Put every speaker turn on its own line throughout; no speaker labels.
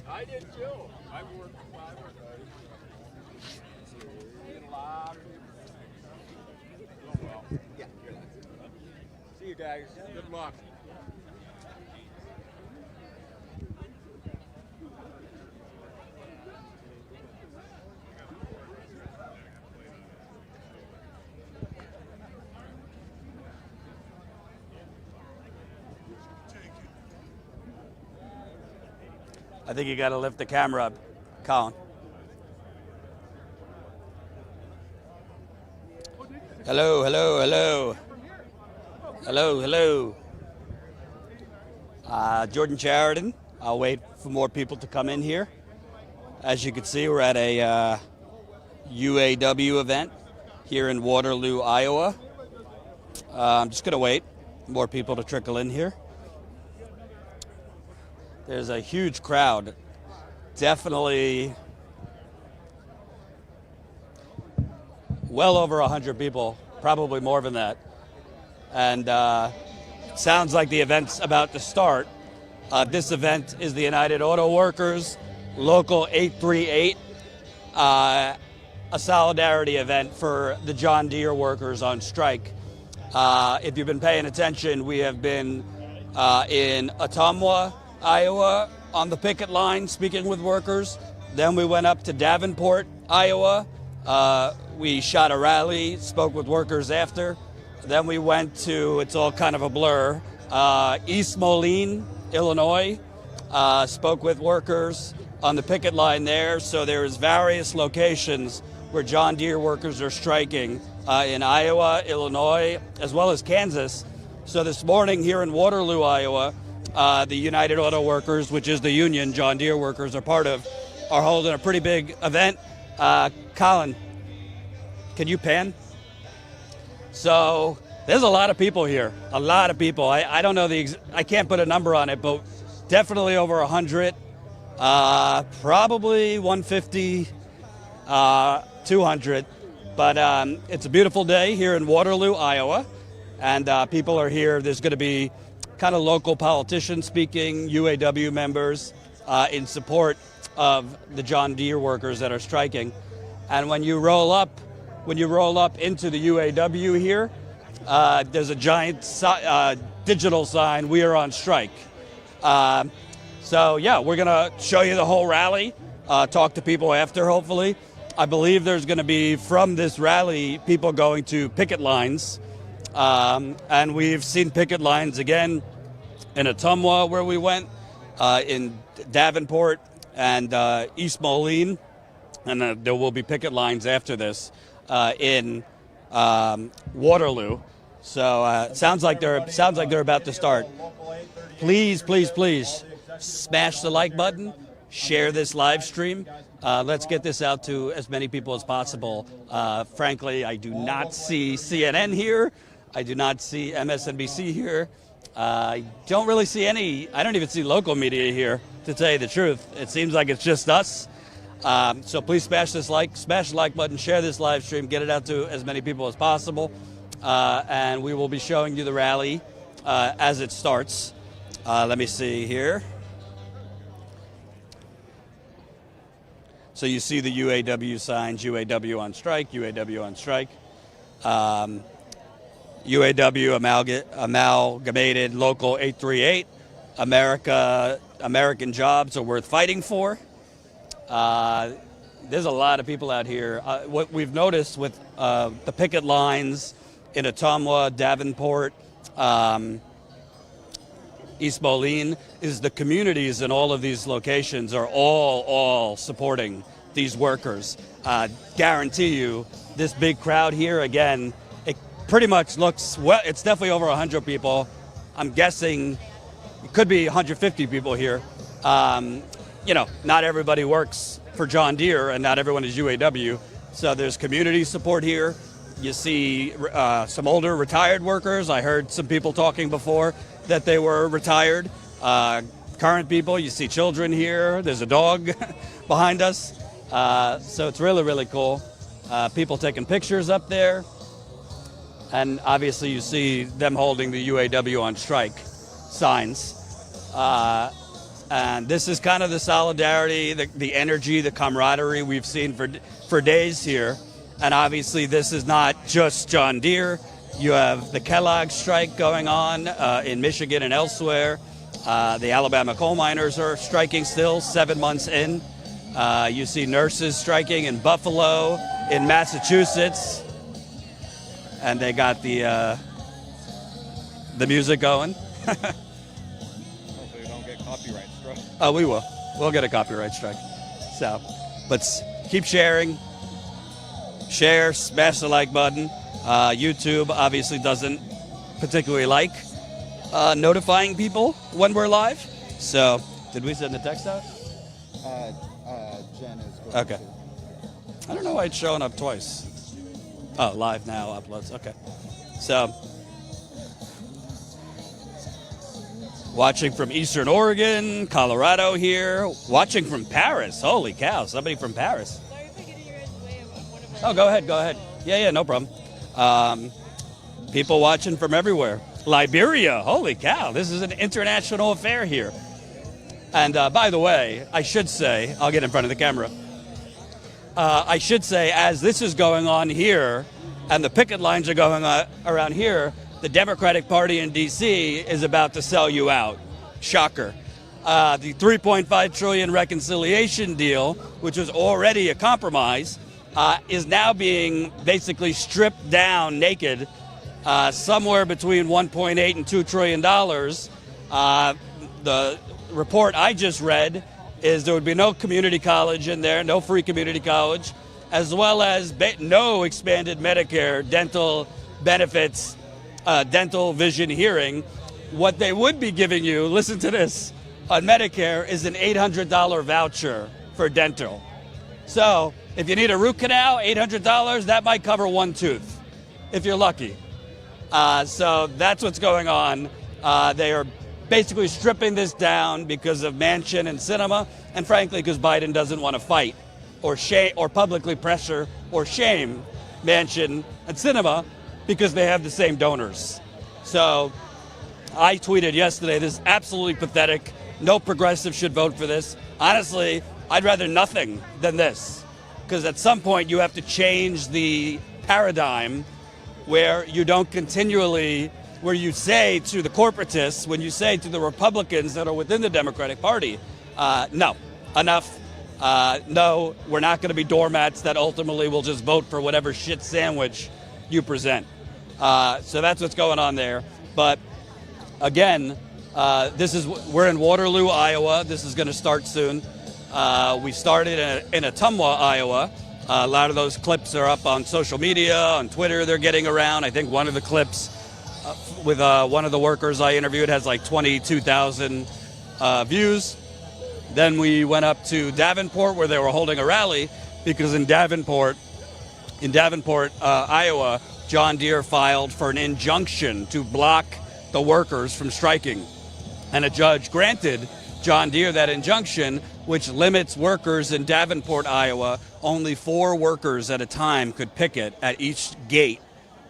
I did too. I worked 5 hours. A lot of oh well. Yeah, you're not. See you guys. Good luck.
I think you got to lift the camera up, Colin. Hello, hello, hello. Hello, hello. Jordan Sheridan. I'll wait for more people to come in here. As you can see, we're at a UAW event here in Waterloo, Iowa. I'm just going to wait more people to trickle in here. There's a huge crowd. Definitely well over 100 people, probably more than that. And sounds like the event's about to start. This event is the United Auto Workers Local 838, a solidarity event for the John Deere workers on strike. If you've been paying attention, we have been in Ottumwa, Iowa, on the picket line speaking with workers. Then we went up to Davenport, Iowa. We shot a rally, spoke with workers after. Then we went to, it's all kind of a blur, East Moline, Illinois. Spoke with workers on the picket line there. So there's various locations where John Deere workers are striking in Iowa, Illinois, as well as Kansas. So this morning here in Waterloo, Iowa, the United Auto Workers, which is the union John Deere workers are part of, are holding a pretty big event. Colin, can you pan? So there's a lot of people here, a lot of people. I don't know I can't put a number on it, but definitely over 100, probably 150, 200. But it's a beautiful day here in Waterloo, Iowa, and people are here. There's going to be kind of local politicians speaking, UAW members in support of the John Deere workers that are striking. And when you roll up into the UAW here, there's a giant digital sign, "We are on strike." So yeah, we're gonna show you the whole rally, talk to people after, hopefully. I believe there's gonna be, from this rally, people going to picket lines. And we've seen picket lines again in Ottumwa, where we went, in Davenport and East Moline, and there will be picket lines after this in Waterloo. So sounds like they're about to start. Please, please, please smash the like button, share this live stream. Let's get this out to as many people as possible. Frankly, I do not see CNN here. I do not see MSNBC here. I don't really see I don't even see local media here, to tell you the truth. It seems like it's just us. So please smash the like button, share this live stream, get it out to as many people as possible. And we will be showing you the rally as it starts. Let me see here. So you see the UAW signs, UAW on strike, UAW on strike. UAW amalgamated Local 838. American jobs are worth fighting for. There's a lot of people out here. What we've noticed with the picket lines in Ottumwa, Davenport, East Moline, is the communities in all of these locations are all supporting these workers. Guarantee you, this big crowd here, again, it pretty much looks, well, it's definitely over 100 people. I'm guessing it could be 150 people here. You know, not everybody works for John Deere and not everyone is UAW. So there's community support here. You see some older retired workers. I heard some people talking before that they were retired. Current people, you see children here. There's a dog behind us. So it's really, really cool. People taking pictures up there. And obviously you see them holding the UAW on strike signs. And this is kind of the solidarity, the energy, the camaraderie we've seen for days here. And obviously this is not just John Deere. You have the Kellogg strike going on in Michigan and elsewhere. The Alabama coal miners are striking still, 7 months in. You see nurses striking in Buffalo, in Massachusetts. And they got the music going.
Hopefully we don't get copyright struck.
Oh, we will. We'll get a copyright strike. So, but keep sharing. Share, smash the like button. YouTube obviously doesn't particularly like notifying people when we're live. So, did we send the text out?
Jen is going
Okay. I don't know why it's showing up twice. Oh, live now, uploads. Okay. So, watching from Eastern Oregon, Colorado here. Watching from Paris. Holy cow, somebody from Paris.
Sorry if I get in your way of one of
Oh, go ahead. Yeah, no problem. People watching from everywhere. Liberia, holy cow, this is an international affair here. And by the way, I should say, I'll get in front of the camera. I should say, as this is going on here, and the picket lines are going on around here, the Democratic Party in D.C. is about to sell you out. Shocker. The $3.5 trillion reconciliation deal, which was already a compromise, is now being basically stripped down naked, somewhere between $1.8 and $2 trillion. The report I just read is there would be no community college in there, no free community college, as well as no expanded Medicare, dental benefits, dental, vision, hearing. What they would be giving you, listen to this, on Medicare is an $800 voucher for dental. So if you need a root canal, $800, that might cover one tooth, if you're lucky. So that's what's going on. They are basically stripping this down because of Manchin and Sinema, and frankly, because Biden doesn't want to fight or shame or publicly pressure or shame Manchin and Sinema because they have the same donors. So I tweeted yesterday, this is absolutely pathetic. No progressive should vote for this. Honestly, I'd rather nothing than this, because at some point you have to change the paradigm where you don't continually, where you say to the corporatists, when you say to the Republicans that are within the Democratic Party, no, enough. No, we're not going to be doormats that ultimately will just vote for whatever shit sandwich you present. So that's what's going on there. But again, we're in Waterloo, Iowa. This is going to start soon. We started in Ottumwa, Iowa. A lot of those clips are up on social media, on Twitter. They're getting around. I think one of the clips with one of the workers I interviewed has like 22,000 views. Then we went up to Davenport, where they were holding a rally, because in Davenport, Iowa, John Deere filed for an injunction to block the workers from striking. And a judge granted John Deere that injunction, which limits workers in Davenport, Iowa. Only 4 workers at a time could picket at each gate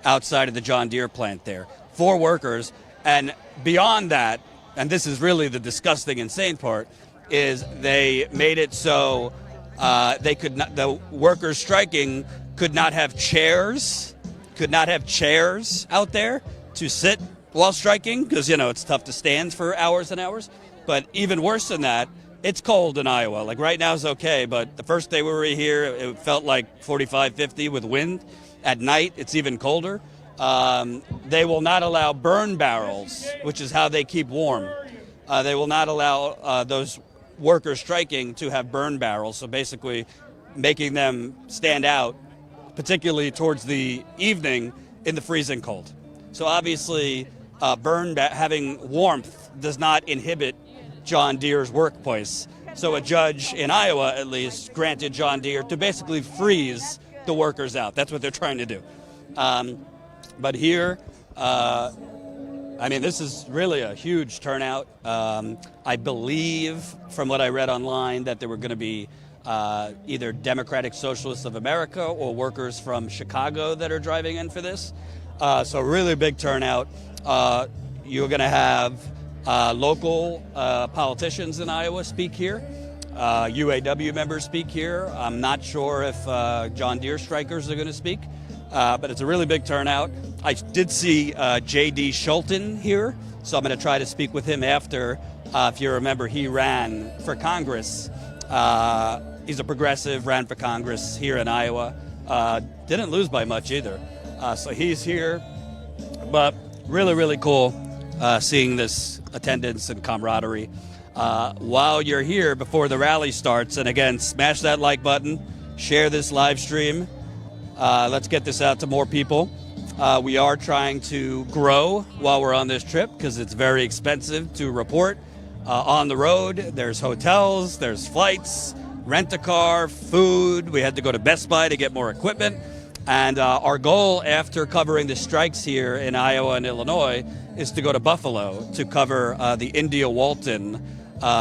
outside of the John Deere plant there. 4 workers. And beyond that, and this is really the disgusting, insane part, is they made it so they could not, the workers striking could not have chairs out there to sit while striking, because, it's tough to stand for hours and hours. But even worse than that, it's cold in Iowa. Like right now is okay, but the first day we were here, it felt like 45, 50 with wind. At night, it's even colder. They will not allow burn barrels, which is how they keep warm. They will not allow those workers striking to have burn barrels, so basically making them stand out, particularly towards the evening in the freezing cold. So obviously, having warmth does not inhibit John Deere's workplace. So a judge in Iowa, at least, granted John Deere to basically freeze the workers out. That's what they're trying to do. But here, this is really a huge turnout. I believe, from what I read online, that there were going to be either Democratic Socialists of America or workers from Chicago that are driving in for this. So really big turnout. You're going to have local politicians in Iowa speak here. UAW members speak here. I'm not sure if John Deere strikers are going to speak, but it's a really big turnout. I did see J.D. Schulten here, so I'm going to try to speak with him after. If you remember, he ran for Congress. He's a progressive, ran for Congress here in Iowa. Didn't lose by much either. So he's here, but really, really cool seeing this attendance and camaraderie. While you're here, before the rally starts, and again, smash that like button, share this live stream. Let's get this out to more people. We are trying to grow while we're on this trip because it's very expensive to report on the road. There's hotels, there's flights, rent a car, food. We had to go to Best Buy to get more equipment. And our goal after covering the strikes here in Iowa and Illinois is to go to Buffalo to cover the India Walton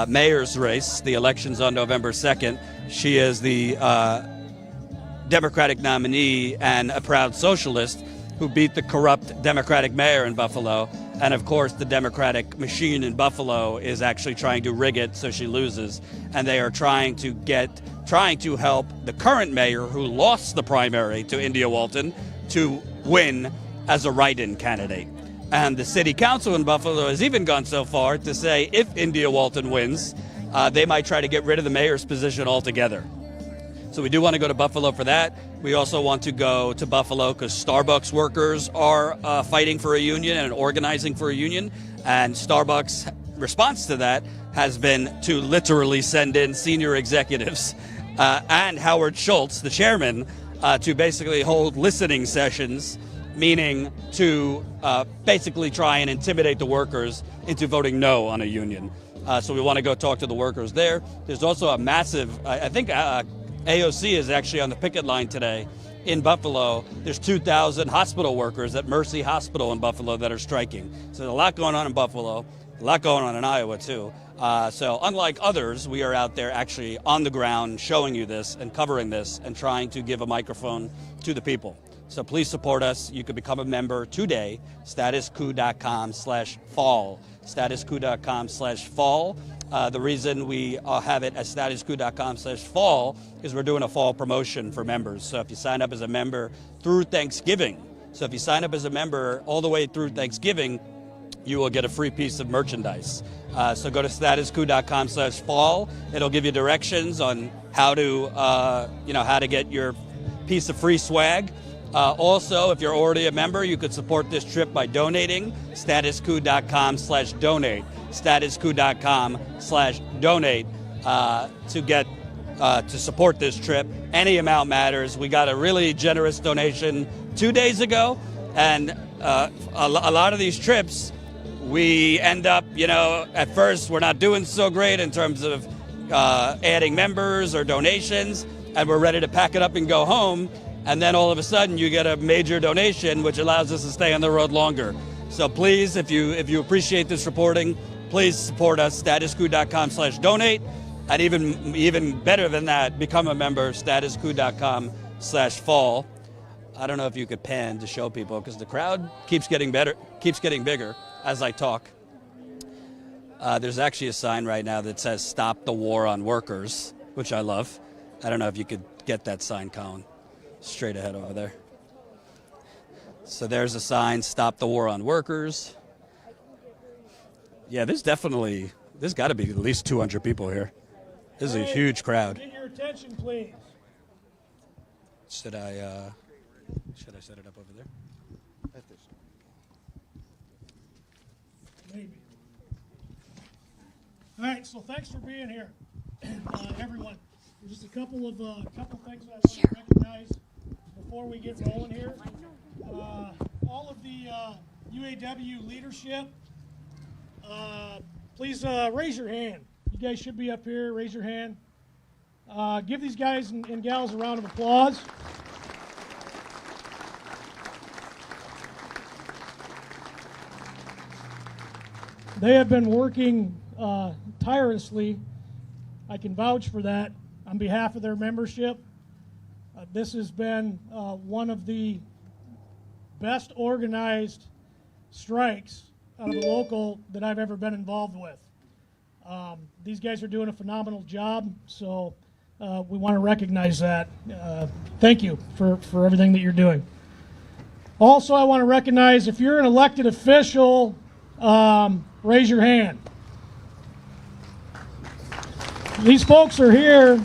mayor's race. The election's on November 2nd. She is the Democratic nominee and a proud socialist who beat the corrupt Democratic mayor in Buffalo. And of course, the Democratic machine in Buffalo is actually trying to rig it so she loses. And they are trying to help the current mayor, who lost the primary to India Walton, to win as a write-in candidate. And the city council in Buffalo has even gone so far to say if India Walton wins, they might try to get rid of the mayor's position altogether. So we do want to go to Buffalo for that. We also want to go to Buffalo because Starbucks workers are fighting for a union and organizing for a union. And Starbucks' response to that has been to literally send in senior executives and Howard Schultz, the chairman, to basically hold listening sessions, meaning to basically try and intimidate the workers into voting no on a union. So we want to go talk to the workers there. There's also a massive, I think AOC is actually on the picket line today in Buffalo. There's 2,000 hospital workers at Mercy Hospital in Buffalo that are striking. So there's a lot going on in Buffalo, a lot going on in Iowa too. So unlike others, we are out there actually on the ground showing you this and covering this and trying to give a microphone to the people. So please support us. You can become a member today, statuscoup.com/fall, statuscoup.com/fall. The reason we have it at statuscoup.com/fall is we're doing a fall promotion for members. So if you sign up as a member through Thanksgiving, all the way through Thanksgiving, you will get a free piece of merchandise. So go to statuscoup.com/fall. It'll give you directions on how to get your piece of free swag. Also, if you're already a member, you could support this trip by donating. statuscoup.com/donate. statuscoup.com/donate to support this trip. Any amount matters. We got a really generous donation 2 days ago, and a lot of these trips, we end up, at first we're not doing so great in terms of adding members or donations, and we're ready to pack it up and go home. And then all of a sudden you get a major donation, which allows us to stay on the road longer. So please, if you appreciate this reporting, please support us, statuscoup.com/donate. And even better than that, become a member, statuscoup.com/fall. I don't know if you could pan to show people because the crowd keeps getting bigger as I talk. There's actually a sign right now that says "Stop the War on Workers," which I love. I don't know if you could get that sign, Colin. Straight ahead over there. So there's a sign, "Stop the War on Workers." Yeah, there's got to be at least 200 people here. This is a huge crowd.
Get your attention, please.
Should I set it up over there?
Maybe. All right, so thanks for being here, everyone. There's just a couple things that I want to recognize before we get rolling here. All of the UAW leadership, please raise your hand. You guys should be up here. Raise your hand. Give these guys and gals a round of applause. They have been working tirelessly. I can vouch for that on behalf of their membership. This has been one of the best organized strikes out of a local that I've ever been involved with. These guys are doing a phenomenal job, so we want to recognize that. Thank you for everything that you're doing. Also, I want to recognize if you're an elected official, raise your hand. These folks are here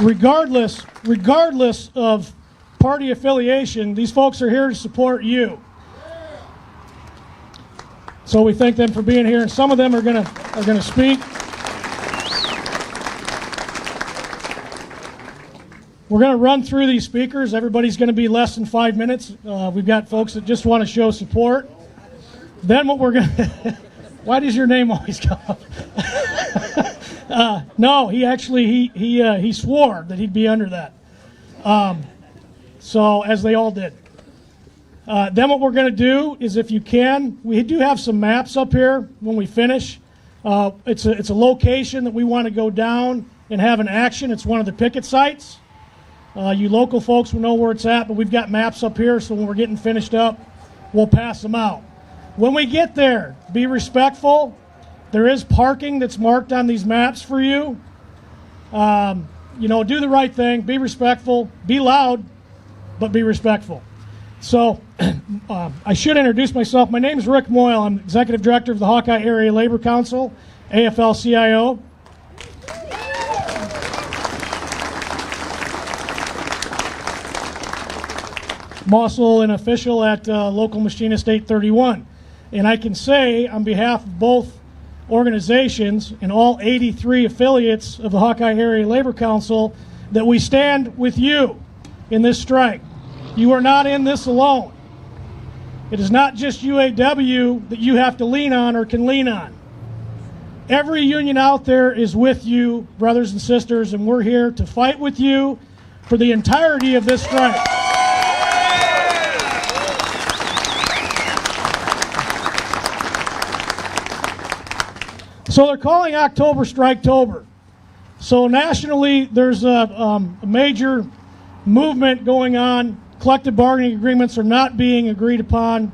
regardless of party affiliation. These folks are here to support you. So we thank them for being here, and some of them are gonna speak. We're gonna run through these speakers. Everybody's gonna be less than 5 minutes. We've got folks that just want to show support. Then what we're gonna why does your name always come up? No, he swore that he'd be under that. So as they all did. Then what we're going to do is, if you can, we do have some maps up here when we finish. It's a location that we want to go down and have an action. It's one of the picket sites. You local folks will know where it's at, but we've got maps up here, so when we're getting finished up, we'll pass them out. When we get there, be respectful. There is parking that's marked on these maps for you. Do the right thing. Be respectful. Be loud, but be respectful. So I should introduce myself. My name is Rick Moyle. I'm Executive Director of the Hawkeye Area Labor Council, AFL-CIO. I'm also an official at Local Machinist 831. And I can say on behalf of both organizations and all 83 affiliates of the Hawkeye Area Labor Council that we stand with you in this strike. You are not in this alone. It is not just UAW that you have to lean on or can lean on. Every union out there is with you, brothers and sisters, and we're here to fight with you for the entirety of this strike. So they're calling October Striketober. So nationally, there's a major movement going on. Collective bargaining agreements are not being agreed upon,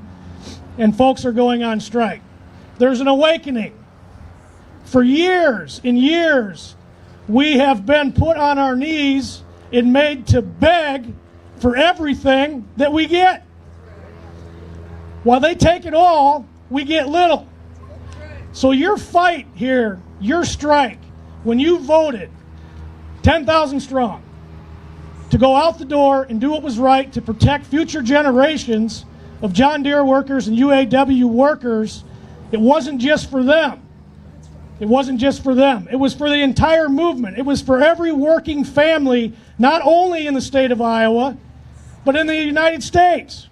and folks are going on strike. There's an awakening. For years and years, we have been put on our knees and made to beg for everything that we get. While they take it all, we get little. So your fight here, your strike, when you voted 10,000 strong to go out the door and do what was right to protect future generations of John Deere workers and UAW workers, it wasn't just for them. It wasn't just for them. It was for the entire movement. It was for every working family, not only in the state of Iowa, but in the United States.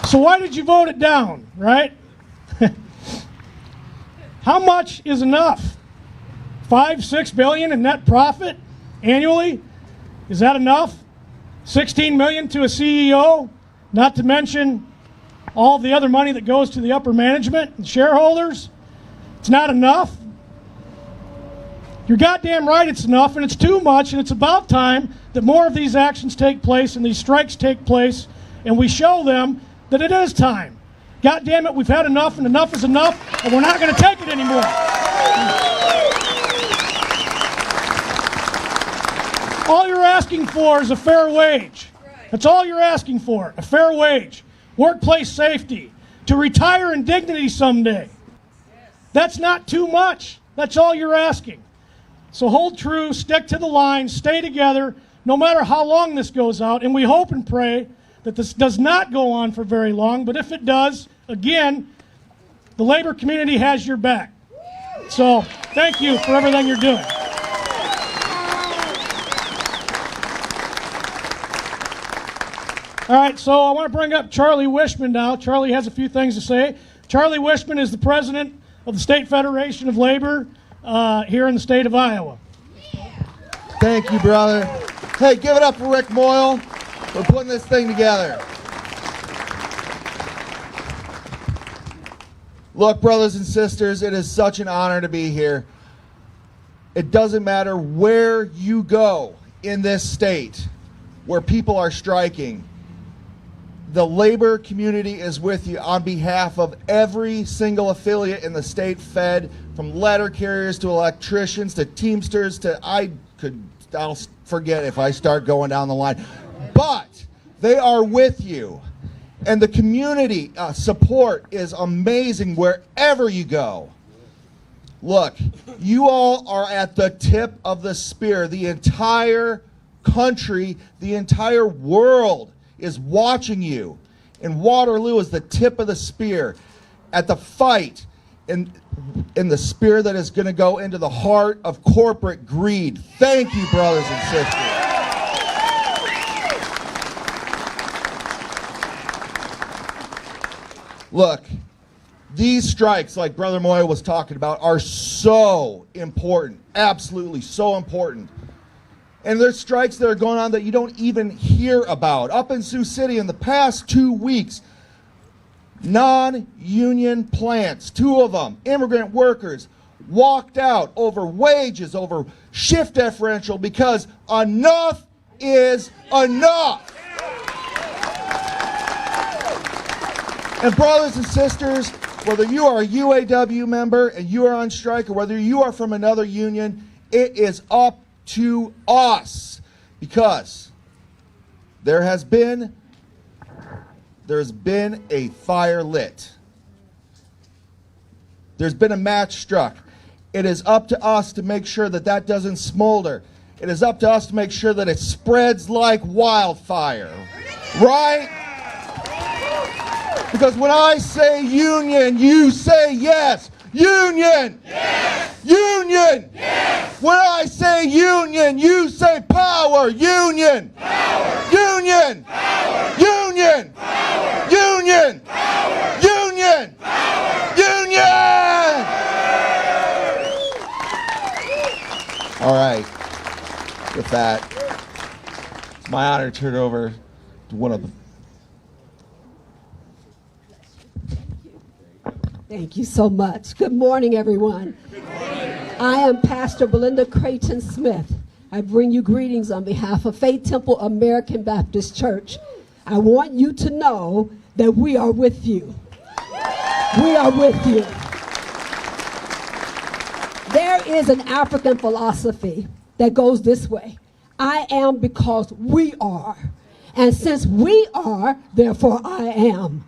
So why did you vote it down, right? How much is enough? 5-6 billion in net profit annually? Is that enough? 16 million to a CEO, not to mention all the other money that goes to the upper management and shareholders. It's not enough. You're goddamn right it's enough, and it's too much, and it's about time that more of these actions take place and these strikes take place, and we show them that it is time. God damn it, we've had enough, and enough is enough, and we're not going to take it anymore. All you're asking for is a fair wage. That's all you're asking for, a fair wage. Workplace safety, to retire in dignity someday. That's not too much. That's all you're asking. So hold true, stick to the line, stay together, no matter how long this goes out, and we hope and pray that this does not go on for very long, but if it does, again, the labor community has your back. So thank you for everything you're doing. All right, so I want to bring up Charlie Wishman now. Charlie has a few things to say. Charlie Wishman is the president of the State Federation of Labor here in the state of Iowa.
Thank you, brother. Hey, give it up for Rick Moyle. We're putting this thing together. Look, brothers and sisters, it is such an honor to be here. It doesn't matter where you go in this state where people are striking. The labor community is with you on behalf of every single affiliate in the state fed, from letter carriers to electricians to Teamsters to I'll forget if I start going down the line. But they are with you. And the community support is amazing wherever you go. Look, you all are at the tip of the spear. The entire country, the entire world is watching you. And Waterloo is the tip of the spear at the fight in the spear that is going to go into the heart of corporate greed. Thank you, brothers and sisters. Look, these strikes, like Brother Moyle was talking about, are so important, absolutely so important. And there's strikes that are going on that you don't even hear about. Up in Sioux City in the past 2 weeks, non-union plants, 2 of them, immigrant workers, walked out over wages, over shift differential, because enough is enough. And brothers and sisters, whether you are a UAW member and you are on strike, or whether you are from another union, it is up to us, because there's been a fire lit. There's been a match struck. It is up to us to make sure that that doesn't smolder. It is up to us to make sure that it spreads like wildfire. Right? Because when I say union, you say yes. Union! Yes! Union! Yes! When I say union, you say power! Union! Power! Union! Power! Union! Power! Union! Power! Union! Power! Union! All right. With that, it's my honor to turn it over to one of the...
Thank you so much. Good morning, everyone. Good morning. I am Pastor Belinda Smith. I bring you greetings on behalf of Faith Temple American Baptist Church. I want you to know that we are with you. We are with you. There is an African philosophy that goes this way: I am because we are. And since we are, therefore I am.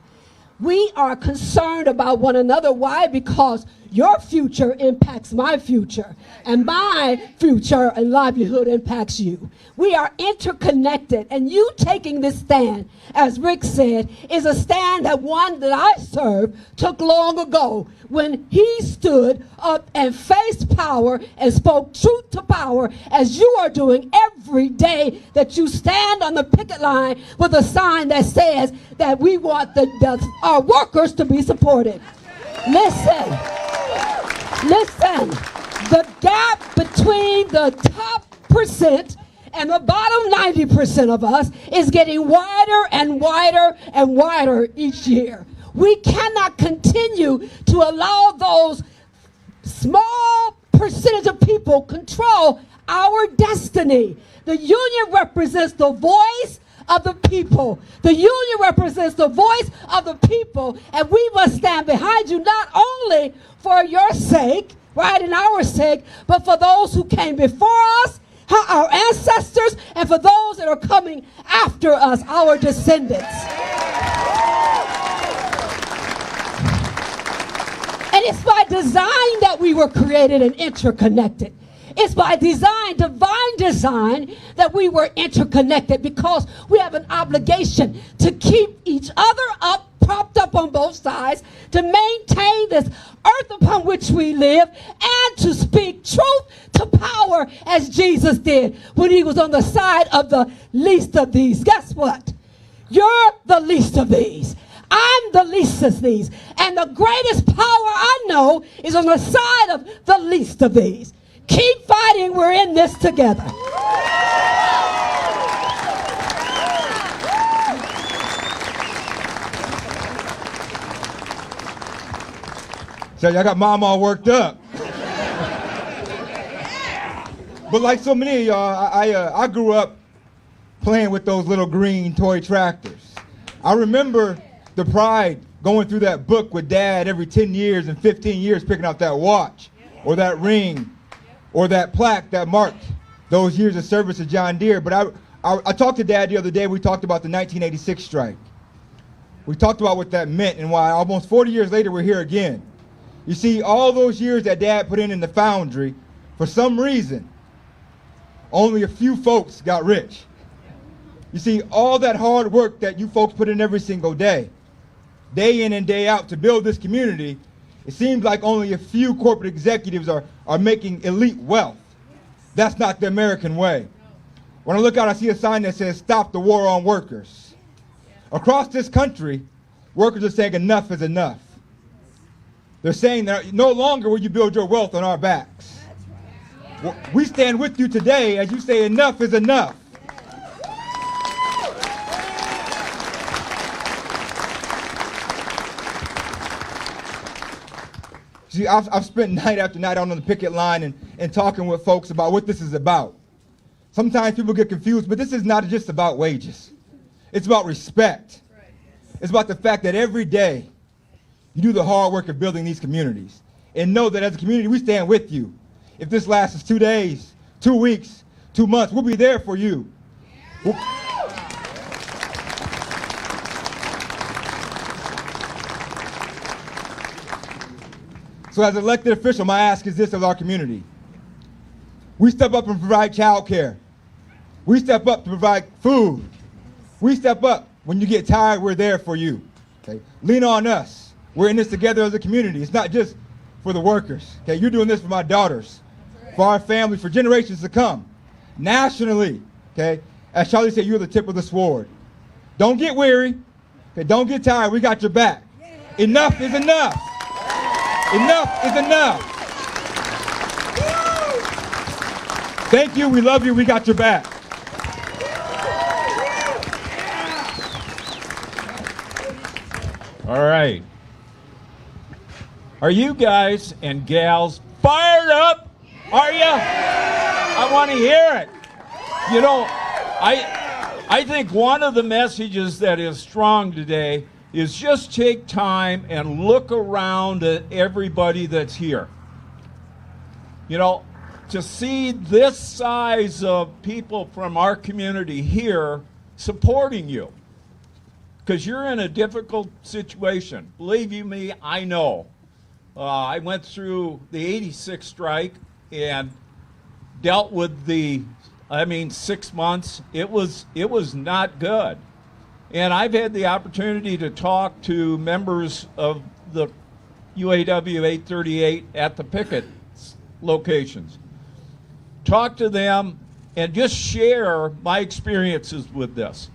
We are concerned about one another. Why? Because your future impacts my future, and my future and livelihood impacts you. We are interconnected, and you taking this stand, as Rick said, is a stand that one that I serve took long ago, when he stood up and faced power and spoke truth to power, as you are doing every day that you stand on the picket line with a sign that says that we want our workers to be supported. Listen, the gap between the top percent and the bottom 90% of us is getting wider and wider and wider each year. We cannot continue to allow those small percentage of people control our destiny. The union represents the voice of the people. The union represents the voice of the people, and we must stand behind you, not only for your sake, right, and our sake, but for those who came before us, our ancestors, and for those that are coming after us, our descendants. And it's by design that we were created and interconnected. It's by design, divine design, that we were interconnected, because we have an obligation to keep each other up, propped up on both sides, to maintain this earth upon which we live, and to speak truth to power, as Jesus did when he was on the side of the least of these. Guess what? You're the least of these. I'm the least of these. And the greatest power I know is on the side of the least of these. Keep fighting. We're in this together.
So y'all got mom all worked up. But like so many of y'all, I grew up playing with those little green toy tractors. I remember the pride going through that book with Dad every 10 years and 15 years, picking out that watch or that ring or that plaque that marked those years of service to John Deere. But I talked to Dad the other day. We talked about the 1986 strike. We talked about what that meant and why almost 40 years later we're here again. You see, all those years that Dad put in the foundry, for some reason, only a few folks got rich. You see, all that hard work that you folks put in every single day in and day out to build this community, it seems like only a few corporate executives are making elite wealth. That's not the American way. When I look out, I see a sign that says, "Stop the war on workers." Across this country, workers are saying enough is enough. They're saying that no longer will you build your wealth on our backs. We stand with you today as you say enough is enough. See, I've spent night after night on the picket line and talking with folks about what this is about. Sometimes people get confused, but this is not just about wages. It's about respect. It's about the fact that every day you do the hard work of building these communities. And know that as a community, we stand with you. If this lasts us 2 days, 2 weeks, 2 months, we'll be there for you. So as an elected official, my ask is this of our community. We step up and provide child care. We step up to provide food. We step up when you get tired, we're there for you. Okay? Lean on us. We're in this together as a community. It's not just for the workers. Okay? You're doing this for my daughters, for our family, for generations to come. Nationally, okay? As Charlie said, you're the tip of the sword. Don't get weary. Okay? Don't get tired. We got your back. Enough is enough. Enough is enough. Thank you. We love you. We got your back.
All right. Are you guys and gals fired up? Are you? I want to hear it. You know, I think one of the messages that is strong today is just take time and look around at everybody that's here. You know, to see this size of people from our community here supporting you, because you're in a difficult situation. Believe you me, I know. I went through the '86 strike and dealt with 6 months. It was not good. And I've had the opportunity to talk to members of the UAW 838 at the picket locations. Talk to them and just share my experiences with this.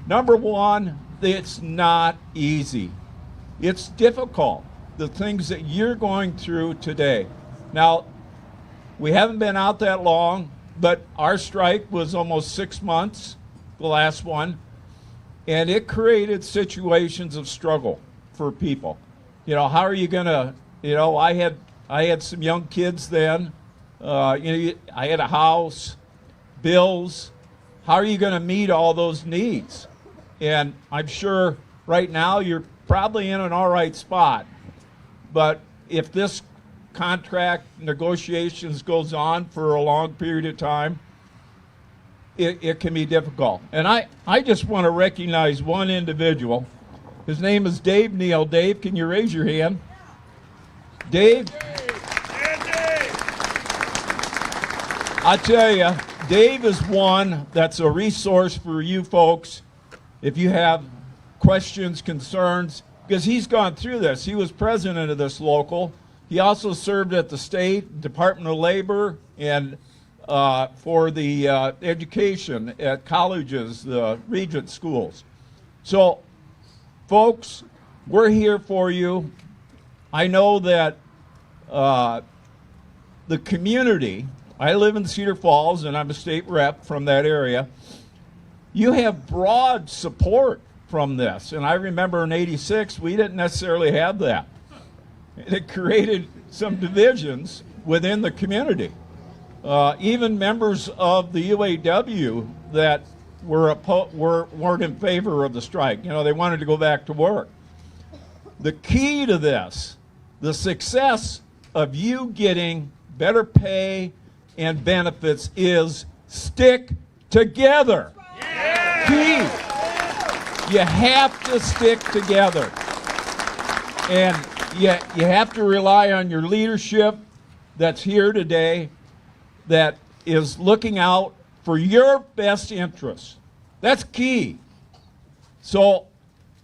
Number one, it's not easy. It's difficult, the things that you're going through today. Now, we haven't been out that long, but our strike was almost 6 months, the last one, and it created situations of struggle for people. You know, how are you going to, I had some young kids then. I had a house, bills. How are you going to meet all those needs? And I'm sure right now you're probably in an all right spot. But if this contract negotiations goes on for a long period of time, it can be difficult. And I just want to recognize one individual. His name is Dave Neal. Dave, can you raise your hand? Dave? I tell you, Dave is one that's a resource for you folks if you have questions, concerns, because he's gone through this. He was president of this local. He also served at the state Department of Labor and for the education at colleges, the regent schools. So, folks, we're here for you. I know that the community, I live in Cedar Falls and I'm a state rep from that area. You have broad support from this. And I remember in '86, we didn't necessarily have that. And it created some divisions within the community. Even members of the UAW that weren't in favor of the strike. You know, they wanted to go back to work. The key to this, the success of you getting better pay and benefits, is stick together. Yeah. Key. You have to stick together. And you have to rely on your leadership that's here today, that is looking out for your best interests. That's key. So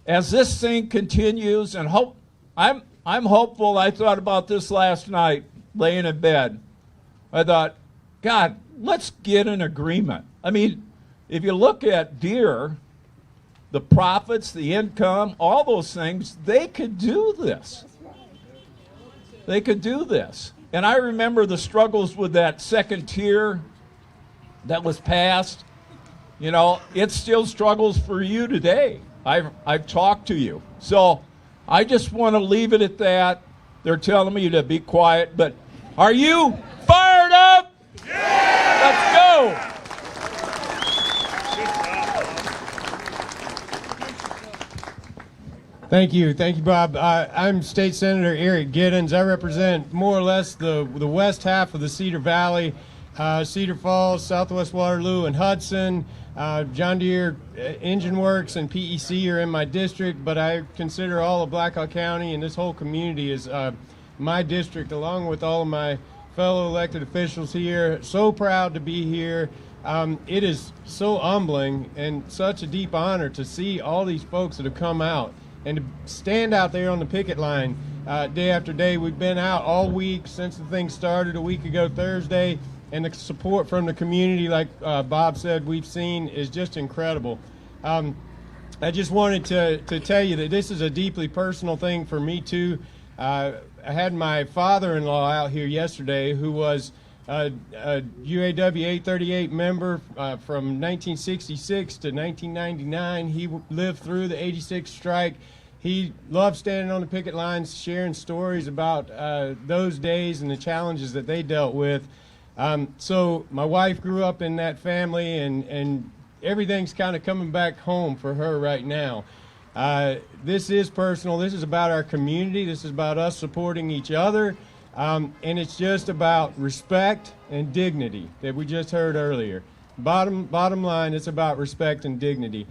as this thing continues, and I'm hopeful. I thought about this last night, laying in bed. I thought, God, let's get an agreement. I mean, if you look at Deere, the profits, the income, all those things, they could do this. They could do this. And I remember the struggles with that second tier that was passed. You know, it still struggles for you today. I've talked to you. So I just want to leave it at that. They're telling me to be quiet, but are you fired up? Yeah! Let's go.
Thank you, Bob. I'm State Senator Eric Giddens. I represent more or less the west half of the Cedar Valley, Cedar Falls, Southwest Waterloo, and Hudson. John Deere Engine Works and PEC are in my district, but I consider all of Blackhawk County and this whole community as my district, along with all of my fellow elected officials here. So proud to be here. It is so humbling and such a deep honor to see all these folks that have come out and to stand out there on the picket line day after day. We've been out all week since the thing started a week ago Thursday, and the support from the community, like Bob said, we've seen is just incredible. I just wanted to tell you that this is a deeply personal thing for me too. I had my father-in-law out here yesterday, who was a UAW 838 member from 1966 to 1999. He lived through the 86 strike. He loved standing on the picket lines, sharing stories about those days and the challenges that they dealt with. So my wife grew up in that family, and everything's kind of coming back home for her right now. This is personal. This is about our community. This is about us supporting each other. And it's just about respect and dignity that we just heard earlier. Bottom line, it's about respect and dignity.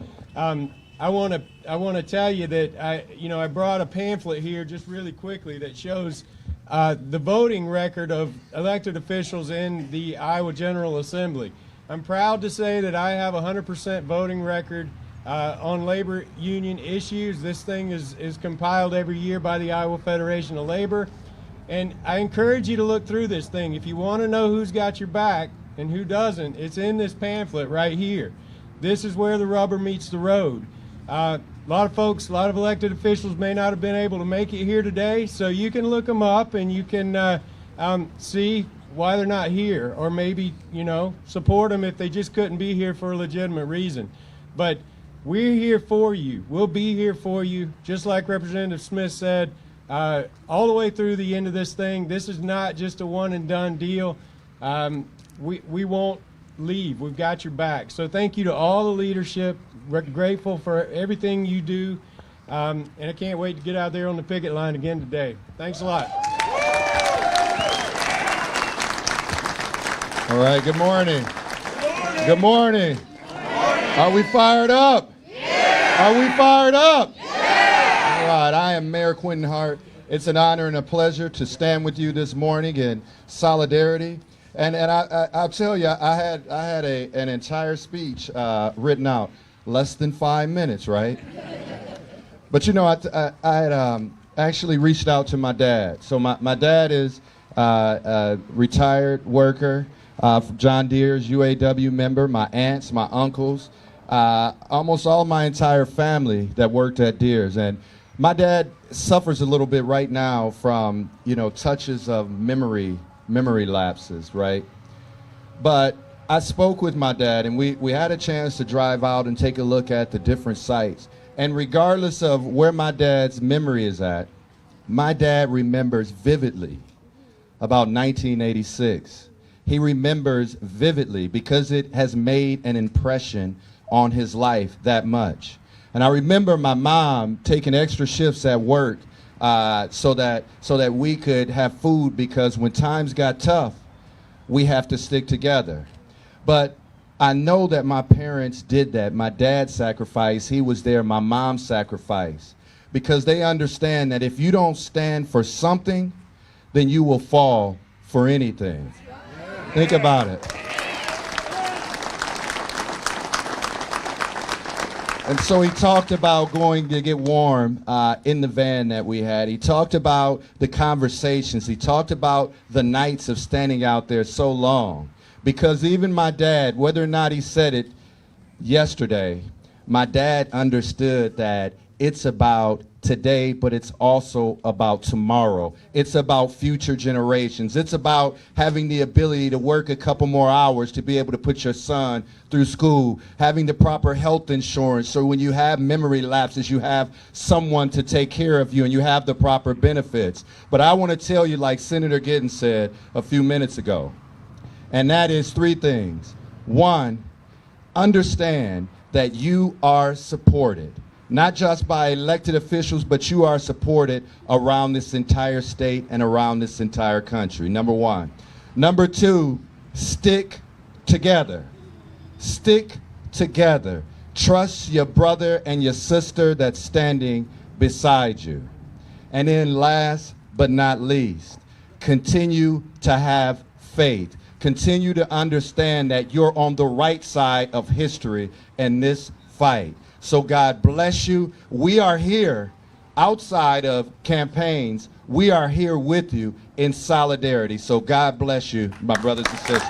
I want to tell you that I brought a pamphlet here just really quickly that shows the voting record of elected officials in the Iowa General Assembly. I'm proud to say that I have a 100% voting record on labor union issues. This thing is compiled every year by the Iowa Federation of Labor. And I encourage you to look through this thing. If you want to know who's got your back and who doesn't, it's in this pamphlet right here. This is where the rubber meets the road. A lot of folks, a lot of elected officials may not have been able to make it here today, so you can look them up and you can see why they're not here, or maybe, support them if they just couldn't be here for a legitimate reason. But we're here for you. We'll be here for you, just like Representative Smith said. All the way through the end of this thing. This is not just a one and done deal. We won't leave. We've got your back. So thank you to all the leadership. We're grateful for everything you do. And I can't wait to get out there on the picket line again today. Thanks a lot.
All right, good morning. Good morning. Are we fired up? Yeah. Are we fired up? Yeah. All right, I am Mayor Quinton Hart. It's an honor and a pleasure to stand with you this morning in solidarity. And I'll tell you, I had an entire speech written out, less than 5 minutes, right? But I had actually reached out to my dad. So my dad is a retired worker, John Deere's UAW member, my aunts, my uncles, almost all my entire family that worked at Deere's. And my dad suffers a little bit right now from, touches of memory lapses, right? But I spoke with my dad, and we had a chance to drive out and take a look at the different sites. And regardless of where my dad's memory is at, my dad remembers vividly about 1986. He remembers vividly because it has made an impression on his life that much. And I remember my mom taking extra shifts at work so that we could have food, because when times got tough, we have to stick together. But I know that my parents did that. My dad sacrificed, he was there, my mom sacrificed, because they understand that if you don't stand for something, then you will fall for anything. Think about it. And so he talked about going to get warm in the van that we had. He talked about the conversations. He talked about the nights of standing out there so long. Because even my dad, whether or not he said it yesterday, my dad understood that it's about today, but it's also about tomorrow. It's about future generations. It's about having the ability to work a couple more hours to be able to put your son through school, having the proper health insurance so when you have memory lapses, you have someone to take care of you and you have the proper benefits. But I want to tell you, like Senator Giddens said a few minutes ago, and that is three things. One, understand that you are supported, not just by elected officials, but you are supported around this entire state and around this entire country, number one. Number two, stick together. Stick together. Trust your brother and your sister that's standing beside you. And then last but not least, continue to have faith. Continue to understand that you're on the right side of history in this fight. So God bless you. We are here outside of campaigns. We are here with you in solidarity. So God bless you, my brothers and sisters.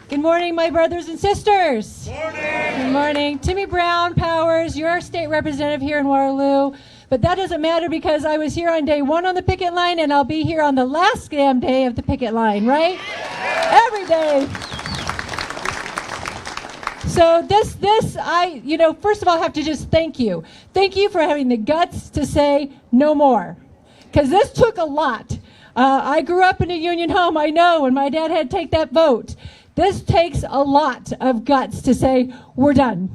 Good morning, my brothers and sisters. Morning. Good morning. Timmy Brown Powers, you're our state representative here in Waterloo. But that doesn't matter because I was here on day one on the picket line, and I'll be here on the last damn day of the picket line, right? Every day. So first of all, I have to just thank you. Thank you for having the guts to say no more. Because this took a lot. I grew up in a union home, I know, and my dad had to take that vote. This takes a lot of guts to say, we're done.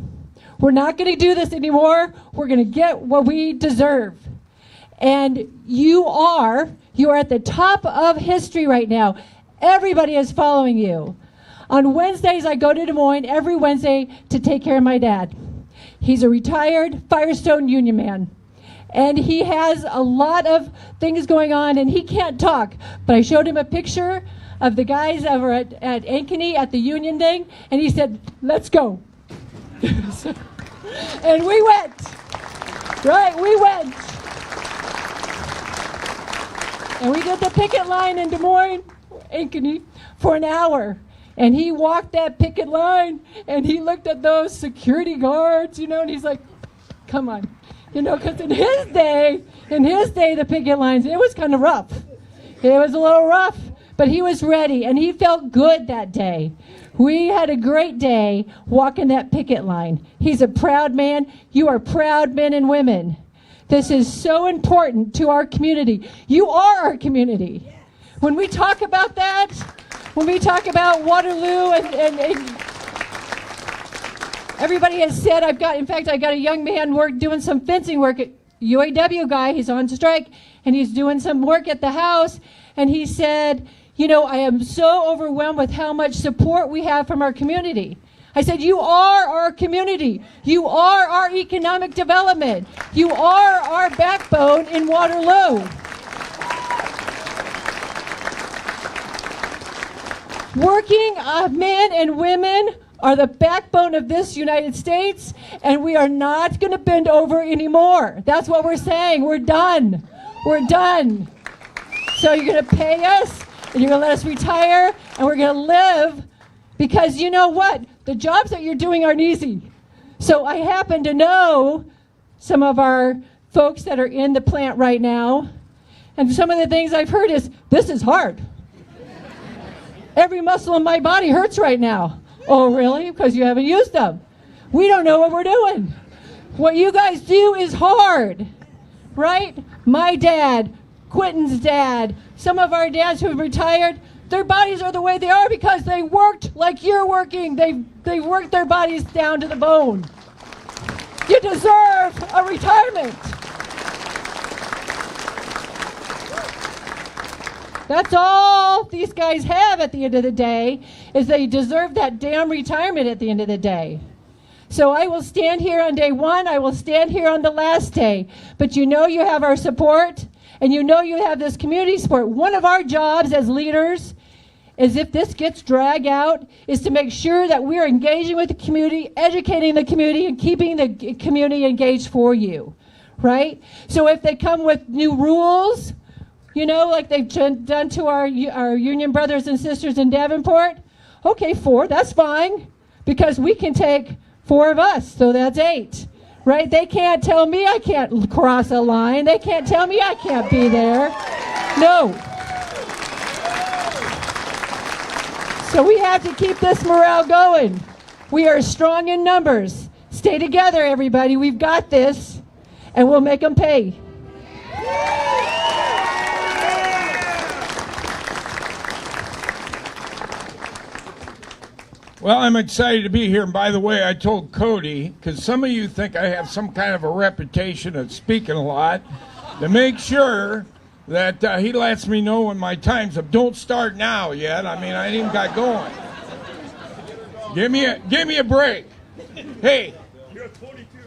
We're not going to do this anymore. We're going to get what we deserve. And you are at the top of history right now. Everybody is following you. On Wednesdays, I go to Des Moines every Wednesday to take care of my dad. He's a retired Firestone union man. And he has a lot of things going on, and he can't talk. But I showed him a picture of the guys over at Ankeny at the union thing, and he said, let's go. And we went. Right, we went. And we did the picket line in Des Moines, Ankeny, for an hour. And he walked that picket line, and he looked at those security guards, and he's like, come on. Because in his day, the picket lines, it was kind of rough. It was a little rough, but he was ready, and he felt good that day. We had a great day walking that picket line. He's a proud man. You are proud men and women. This is so important to our community. You are our community. When we talk about that, when we talk about Waterloo and everybody has said, I got a young man doing some fencing work at UAW guy. He's on strike, and he's doing some work at the house, and he said, I am so overwhelmed with how much support we have from our community. I said, you are our community. You are our economic development. You are our backbone in Waterloo. Working men and women are the backbone of this United States, and we are not going to bend over anymore. That's what we're saying. We're done. We're done. So you're going to pay us, and you're going to let us retire, and we're going to live, because you know what? The jobs that you're doing aren't easy. So I happen to know some of our folks that are in the plant right now, and some of the things I've heard is, this is hard. Every muscle in my body hurts right now. Oh, really? Because you haven't used them. We don't know what we're doing. What you guys do is hard, right? My dad, Quinton's dad, some of our dads who have retired, their bodies are the way they are because they worked like you're working. They worked their bodies down to the bone. You deserve a retirement. That's all these guys have at the end of the day, is they deserve that damn retirement at the end of the day. So I will stand here on day one. I will stand here on the last day. But you know you have our support, and you know you have this community support. One of our jobs as leaders is, if this gets dragged out, is to make sure that we're engaging with the community, educating the community, and keeping the community engaged for you, right? So if they come with new rules, you know, like they've done to our union brothers and sisters in Davenport, okay, 4, that's fine, because we can take 4 of us, so that's 8, right? They can't tell me I can't cross a line. They can't tell me I can't be there. No. So we have to keep this morale going. We are strong in numbers. Stay together, everybody. We've got this, and we'll make them pay.
Well, I'm excited to be here. And by the way, I told Cody, because some of you think I have some kind of a reputation of speaking a lot, to make sure that he lets me know when my time's up. Don't start now yet. I mean, I ain't even got going. Give me a break. Hey,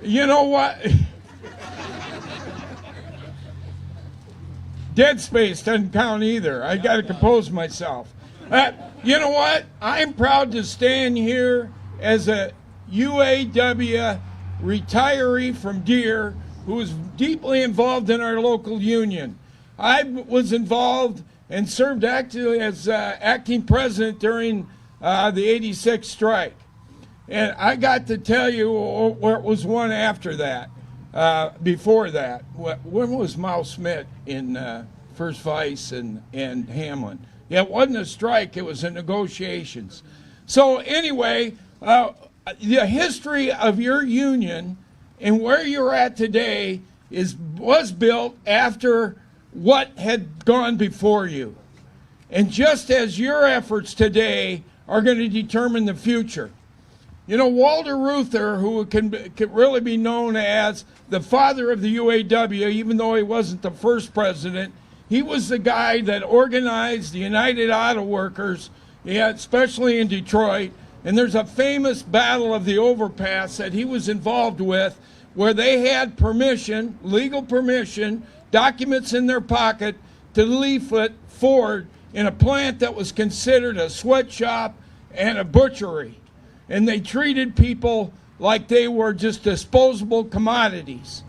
you know what? Dead space doesn't count either. I got to compose myself. You know what? I'm proud to stand here as a UAW retiree from Deere who is deeply involved in our local union. I was involved and served actually as acting president during the '86 strike. And I got to tell you where it was one after that, before that. When was Mouse Smith in First Vice and Hamlin? Yeah, it wasn't a strike, it was in negotiations. So anyway, the history of your union and where you're at today was built after what had gone before you. And just as your efforts today are going to determine the future. You know, Walter Reuther, who can really be known as the father of the UAW, even though he wasn't the first president, he was the guy that organized the United Auto Workers, especially in Detroit. And there's a famous battle of the overpass that he was involved with where they had permission, legal permission, documents in their pocket to leaflet Ford in a plant that was considered a sweatshop and a butchery. And they treated people like they were just disposable commodities.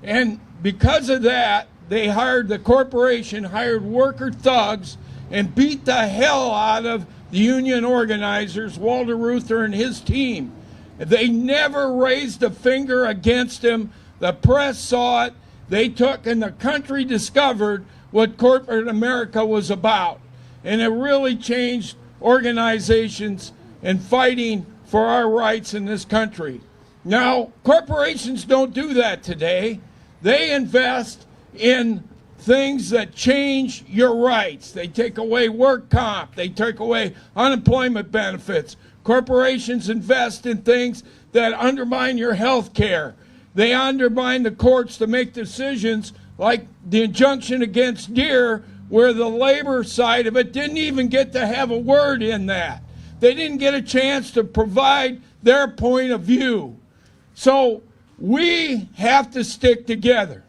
And because of that, the corporation hired worker thugs and beat the hell out of the union organizers, Walter Reuther and his team. They never raised a finger against him. The press saw it. They took, and the country discovered what corporate America was about. And it really changed organizations and fighting for our rights in this country. Now, corporations don't do that today. They invest in things that change your rights. They take away work comp. They take away unemployment benefits. Corporations invest in things that undermine your health care. They undermine the courts to make decisions like the injunction against Deere, where the labor side of it didn't even get to have a word in that. They didn't get a chance to provide their point of view. So we have to stick together.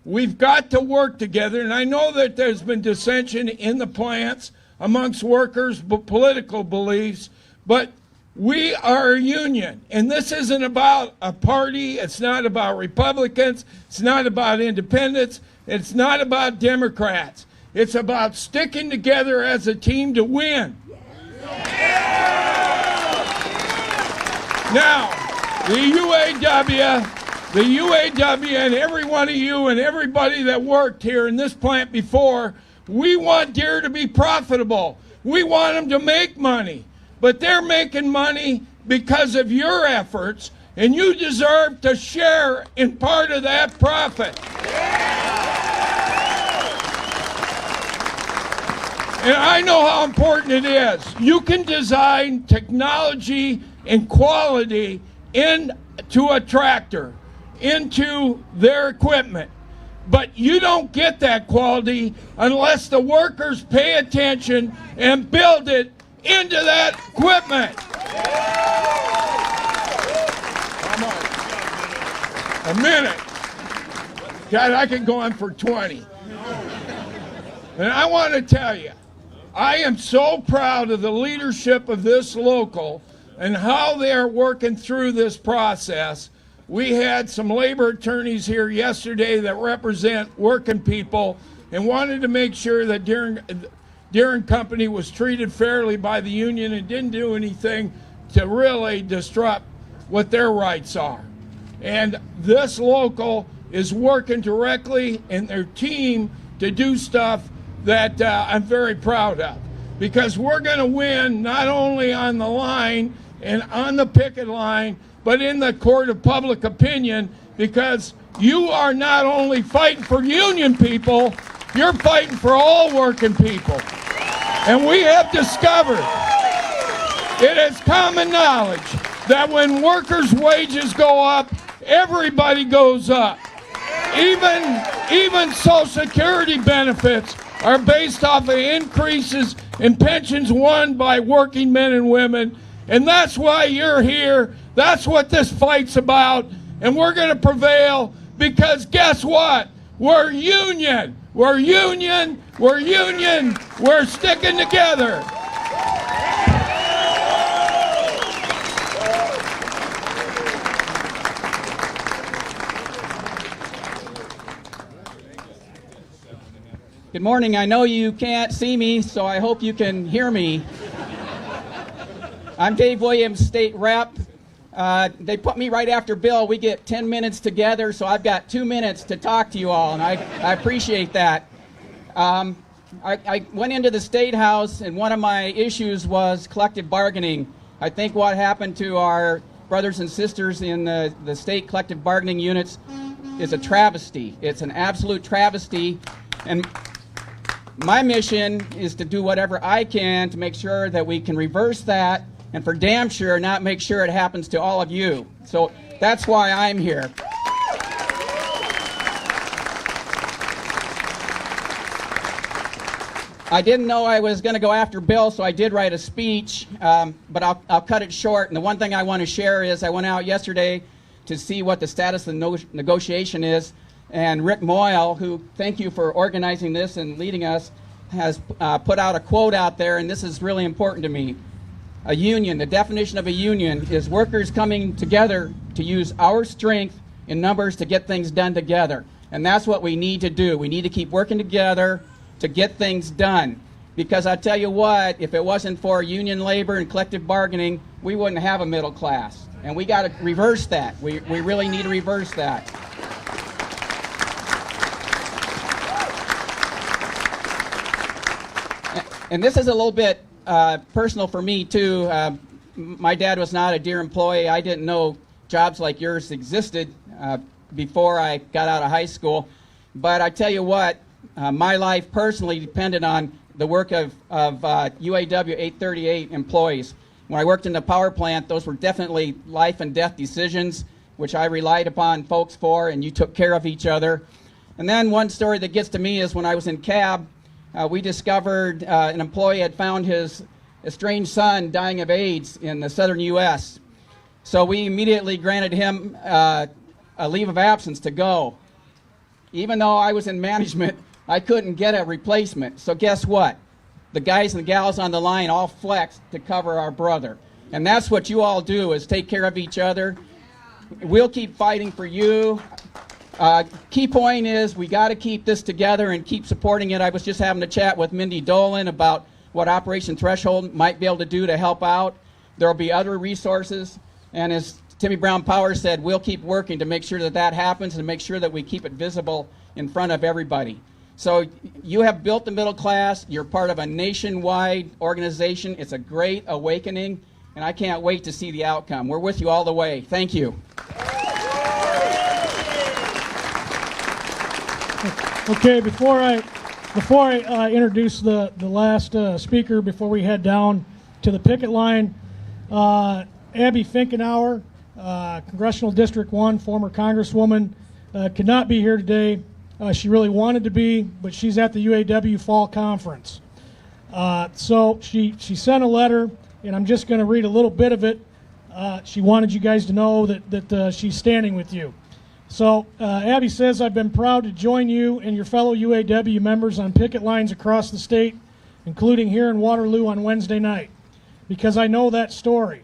We've got to work together, and I know that there's been dissension in the plants amongst workers, political beliefs, but we are a union, and this isn't about a party. It's not about Republicans. It's not about independents. It's not about Democrats. It's about sticking together as a team to win. Now, the UAW and every one of you and everybody that worked here in this plant before, we want Deere to be profitable. We want them to make money. but they're making money because of your efforts, and you deserve to share in part of that profit. And I know how important it is. You can design technology and quality into a tractor, into their equipment. But you don't get that quality unless the workers pay attention and build it into that equipment. A minute. God, I could go on for 20. And I want to tell you, I am so proud of the leadership of this local and how they are working through this process. We had some labor attorneys here yesterday that represent working people and wanted to make sure that Deere & Company was treated fairly by the union and didn't do anything to really disrupt what their rights are. And this local is working directly in their team to do stuff that I'm very proud of, because we're going to win not only on the line and on the picket line, but in the court of public opinion, because you are not only fighting for union people, you're fighting for all working people. And we have discovered, it is common knowledge, that when workers' wages go up, everybody goes up. Even Social Security benefits are based off of increases in pensions won by working men and women. And that's why you're here. That's what this fight's about. And we're going to prevail, because guess what? We're union. We're union. We're union. We're sticking together.
Good morning. I know you can't see me, so I hope you can hear me. I'm Dave Williams, state rep. They put me right after Bill. We get 10 minutes together, so I've got 2 minutes to talk to you all, and I appreciate that. I went into the State House, and one of my issues was collective bargaining. I think what happened to our brothers and sisters in the state collective bargaining units is a travesty. It's an absolute travesty, and my mission is to do whatever I can to make sure that we can reverse that, and for damn sure not make sure it happens to all of you. So that's why I'm here. I didn't know I was going to go after Bill, so I did write a speech, but I'll cut it short. And the one thing I want to share is I went out yesterday to see what the status of the negotiation is. And Rick Moyle, who, thank you for organizing this and leading us, has put out a quote out there, and this is really important to me. A union, the definition of a union is workers coming together to use our strength in numbers to get things done together. And that's what we need to do. We need to keep working together to get things done. Because I tell you what, if it wasn't for union labor and collective bargaining, we wouldn't have a middle class. And we got to reverse that. We really need to reverse that. And this is a little bit personal for me, too. My dad was not a Deere employee. I didn't know jobs like yours existed before I got out of high school. But I tell you what, my life personally depended on the work of UAW 838 employees. When I worked in the power plant, those were definitely life and death decisions, which I relied upon folks for, and you took care of each other. And then one story that gets to me is when I was in cab, we discovered an employee had found his estranged son dying of AIDS in the southern U.S. So we immediately granted him a leave of absence to go. Even though I was in management, I couldn't get a replacement. So guess what? The guys and the gals on the line all flexed to cover our brother. And that's what you all do, is take care of each other. We'll keep fighting for you. Key point is we got to keep this together and keep supporting it. I was just having a chat with Mindy Dolan about what Operation Threshold might be able to do to help out. There will be other resources. And as Timmy Brown Power said, we'll keep working to make sure that that happens and make sure that we keep it visible in front of everybody. So you have built the middle class. You're part of a nationwide organization. It's a great awakening, and I can't wait to see the outcome. We're with you all the way. Thank you.
Okay, before I introduce the last speaker, before we head down to the picket line, Abby Finkenauer, Congressional District 1, former Congresswoman, could not be here today. She really wanted to be, but she's at the UAW Fall Conference. So she sent a letter, and I'm just going to read a little bit of it. She wanted you guys to know that she's standing with you. So Abby says, I've been proud to join you and your fellow UAW members on picket lines across the state, including here in Waterloo on Wednesday night, because I know that story.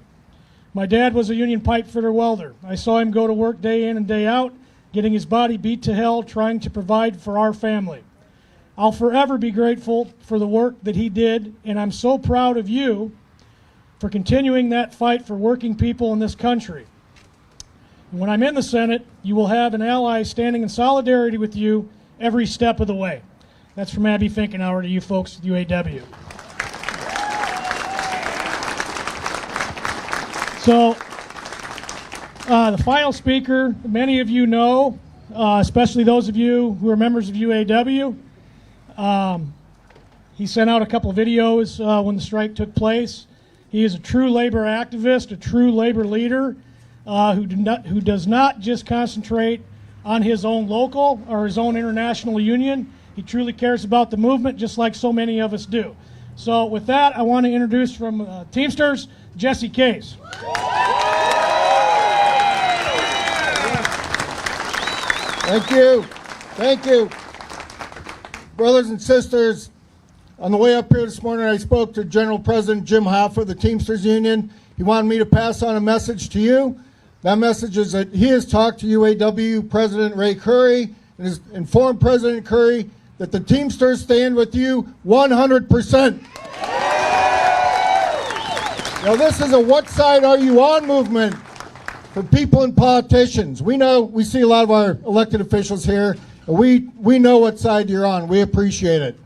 My dad was a union pipe fitter welder. I saw him go to work day in and day out, getting his body beat to hell, trying to provide for our family. I'll forever be grateful for the work that he did, and I'm so proud of you for continuing that fight for working people in this country. And when I'm in the Senate, you will have an ally standing in solidarity with you every step of the way. That's from Abby Finkenauer to you folks at UAW. So, the final speaker, many of you know, especially those of you who are members of UAW. He sent out a couple of videos when the strike took place. He is a true labor activist, a true labor leader who does not just concentrate on his own local or his own international union. He truly cares about the movement, just like so many of us do. So with that, I want to introduce from Teamsters, Jesse Case.
Thank you. Thank you. Brothers and sisters, on the way up here this morning, I spoke to General President Jim Hoffa of the Teamsters Union. He wanted me to pass on a message to you. That message is that he has talked to UAW President Ray Curry and has informed President Curry that the Teamsters stand with you 100%. Now, this is a what side are you on movement for people and politicians. We see a lot of our elected officials here, and we know what side you're on. We appreciate it.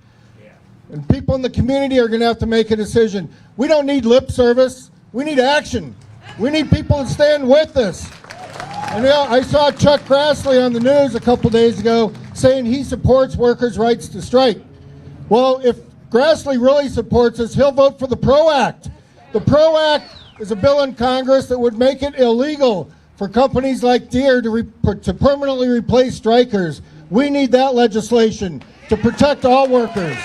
And people in the community are going to have to make a decision. We don't need lip service. We need action. We need people to stand with us. And I saw Chuck Grassley on the news a couple days ago saying he supports workers' rights to strike. Well, if Grassley really supports us, he'll vote for the PRO Act. The PRO Act is a bill in Congress that would make it illegal for companies like Deere to permanently replace strikers. We need that legislation to protect all workers.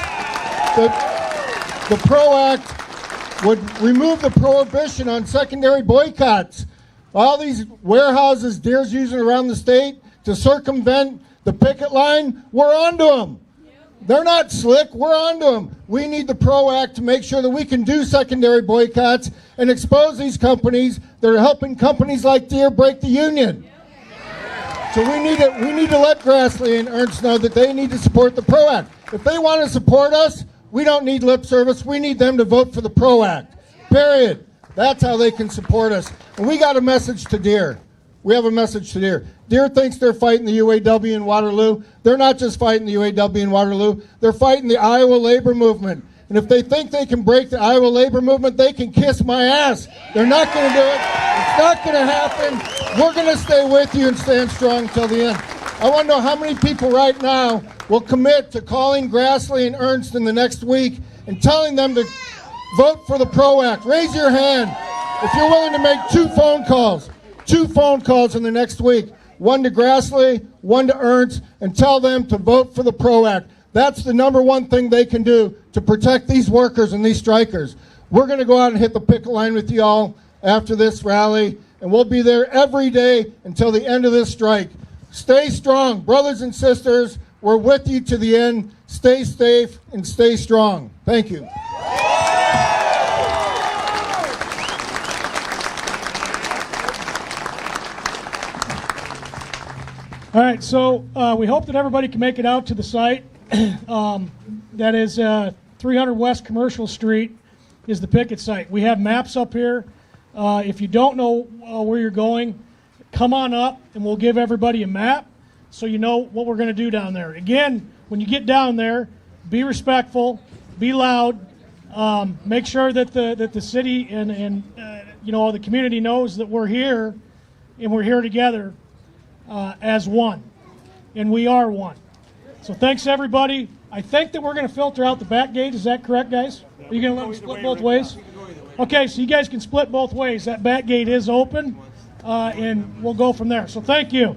The PRO Act would remove the prohibition on secondary boycotts. All these warehouses Deere's using around the state to circumvent the picket line, we're onto them. They're not slick, we're onto them. We need the PRO Act to make sure that we can do secondary boycotts and expose these companies that are helping companies like Deere break the union. So we need to let Grassley and Ernst know that they need to support the PRO Act. If they want to support us, we don't need lip service. We need them to vote for the PRO Act. Period. That's how they can support us. And we got a message to Deere. We have a message to Deere. Deere thinks they're fighting the UAW in Waterloo. They're not just fighting the UAW in Waterloo. They're fighting the Iowa labor movement. And if they think they can break the Iowa labor movement, they can kiss my ass. They're not going to do it. It's not going to happen. We're going to stay with you and stand strong until the end. I want to know how many people right now will commit to calling Grassley and Ernst in the next week and telling them to vote for the PRO Act. Raise your hand if you're willing to make two phone calls in the next week. One to Grassley, one to Ernst, and tell them to vote for the PRO Act. That's the number one thing they can do to protect these workers and these strikers. We're going to go out and hit the picket line with you all after this rally, and we'll be there every day until the end of this strike. Stay strong, brothers and sisters. We're with you to the end. Stay safe and stay strong. Thank you.
All right, so we hope that everybody can make it out to the site. That is 300 West Commercial Street is the picket site. We have maps up here. If you don't know where you're going, come on up and we'll give everybody a map. so you know what we're going to do down there. Again, when you get down there, be respectful, be loud, make sure that the city and the community knows that we're here and we're here together as one, and we are one. So thanks everybody. I think that we're going to filter out the back gate. Is that correct, guys? Are you going to let them split both ways? Okay, so you guys can split both ways. That back gate is open, and we'll go from there. So thank you.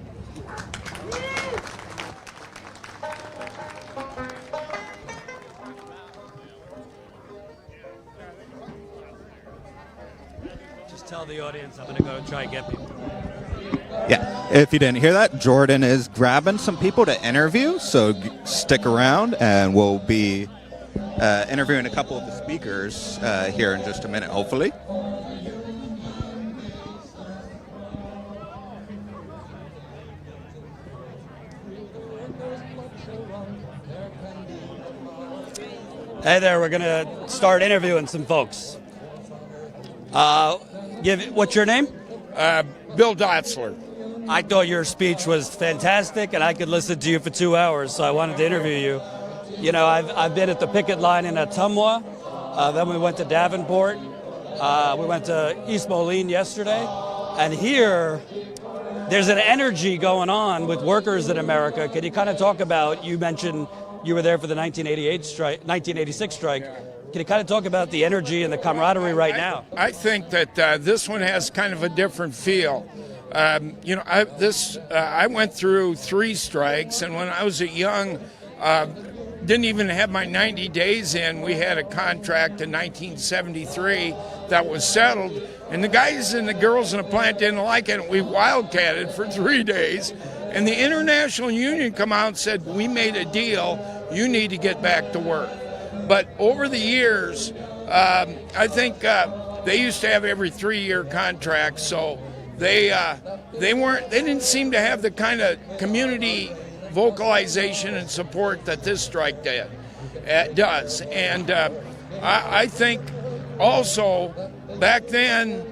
Just tell the audience I'm going to go try and get people.
Yeah, if you didn't hear that, Jordan is grabbing some people to interview, so stick around and we'll be interviewing a couple of the speakers here in just a minute, hopefully.
Hey there, we're going to start interviewing some folks. What's your name?
Bill Dotzler.
I thought your speech was fantastic, and I could listen to you for 2 hours, so I wanted to interview you. You know, I've been at the picket line in Ottumwa, then we went to Davenport, we went to East Moline yesterday, and here there's an energy going on with workers in America. Can you kind of talk about, you mentioned you were there for the 1986 strike. Can you kind of talk about the energy and the camaraderie right now?
I think that this one has kind of a different feel. I went through 3 strikes, and when I was a young, didn't even have my 90 days in, we had a contract in 1973 that was settled, and the guys and the girls in the plant didn't like it, and we wildcatted for 3 days, and the International Union come out and said, we made a deal, you need to get back to work. But over the years, I think they used to have every 3-year contract, so they didn't seem to have the kind of community vocalization and support that this strike does. And I think also back then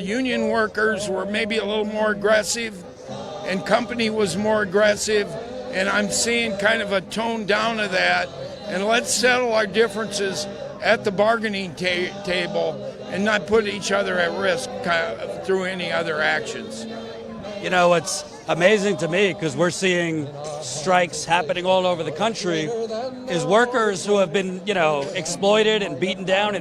union workers were maybe a little more aggressive, and company was more aggressive, and I'm seeing kind of a tone down of that. And let's settle our differences at the bargaining table and not put each other at risk through any other actions.
You know, it's amazing to me, because we're seeing strikes happening all over the country, is workers who have been, exploited and beaten down,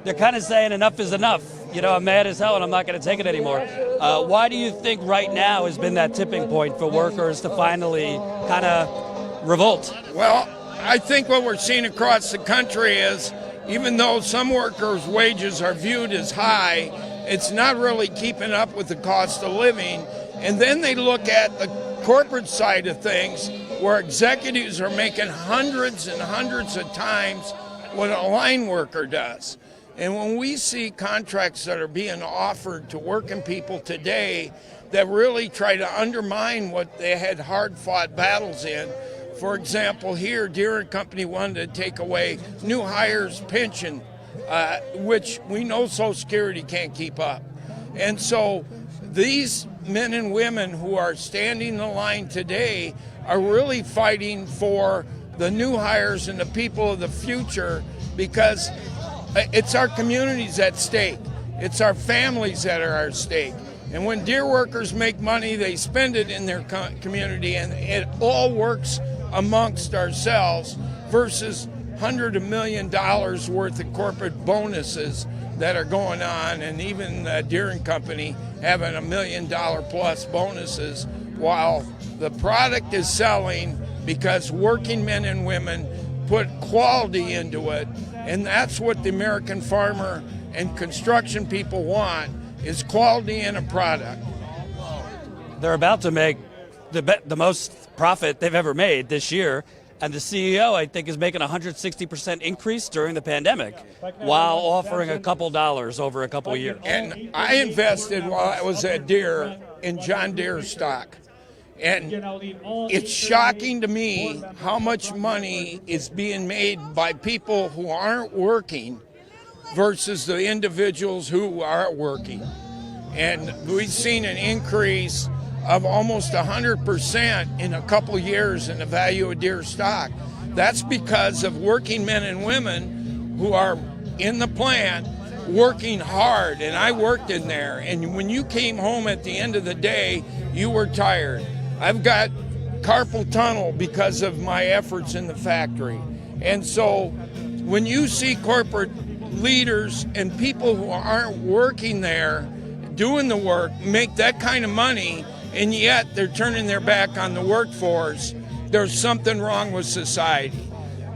they're kind of saying enough is enough. I'm mad as hell and I'm not going to take it anymore. Why do you think right now has been that tipping point for workers to finally kind of revolt?
Well, I think what we're seeing across the country is, even though some workers' wages are viewed as high, it's not really keeping up with the cost of living. And then they look at the corporate side of things, where executives are making hundreds and hundreds of times what a line worker does. And when we see contracts that are being offered to working people today that really try to undermine what they had hard-fought battles in, for example, here, Deere and Company wanted to take away new hires' pension, which we know Social Security can't keep up. And so these men and women who are standing the line today are really fighting for the new hires and the people of the future, because it's our communities at stake. It's our families that are at stake. And when Deere workers make money, they spend it in their community, and it all works amongst ourselves, versus $100 million worth of corporate bonuses that are going on, and even Deere and Company having $1 million plus bonuses, while the product is selling because working men and women put quality into it. And that's what the American farmer and construction people want, is quality in a product.
They're about to make the most profit they've ever made this year, and the CEO, I think, is making a 160% increase during the pandemic while offering a couple dollars over a couple years.
And I invested while I was at Deere in John Deere stock. And it's shocking to me how much money is being made by people who aren't working versus the individuals who are working. And we've seen an increase of almost 100% in a couple years in the value of Deere stock. That's because of working men and women who are in the plant working hard, and I worked in there, and when you came home at the end of the day, you were tired. I've got carpal tunnel because of my efforts in the factory. And so when you see corporate leaders and people who aren't working there doing the work make that kind of money, and yet they're turning their back on the workforce, there's something wrong with society.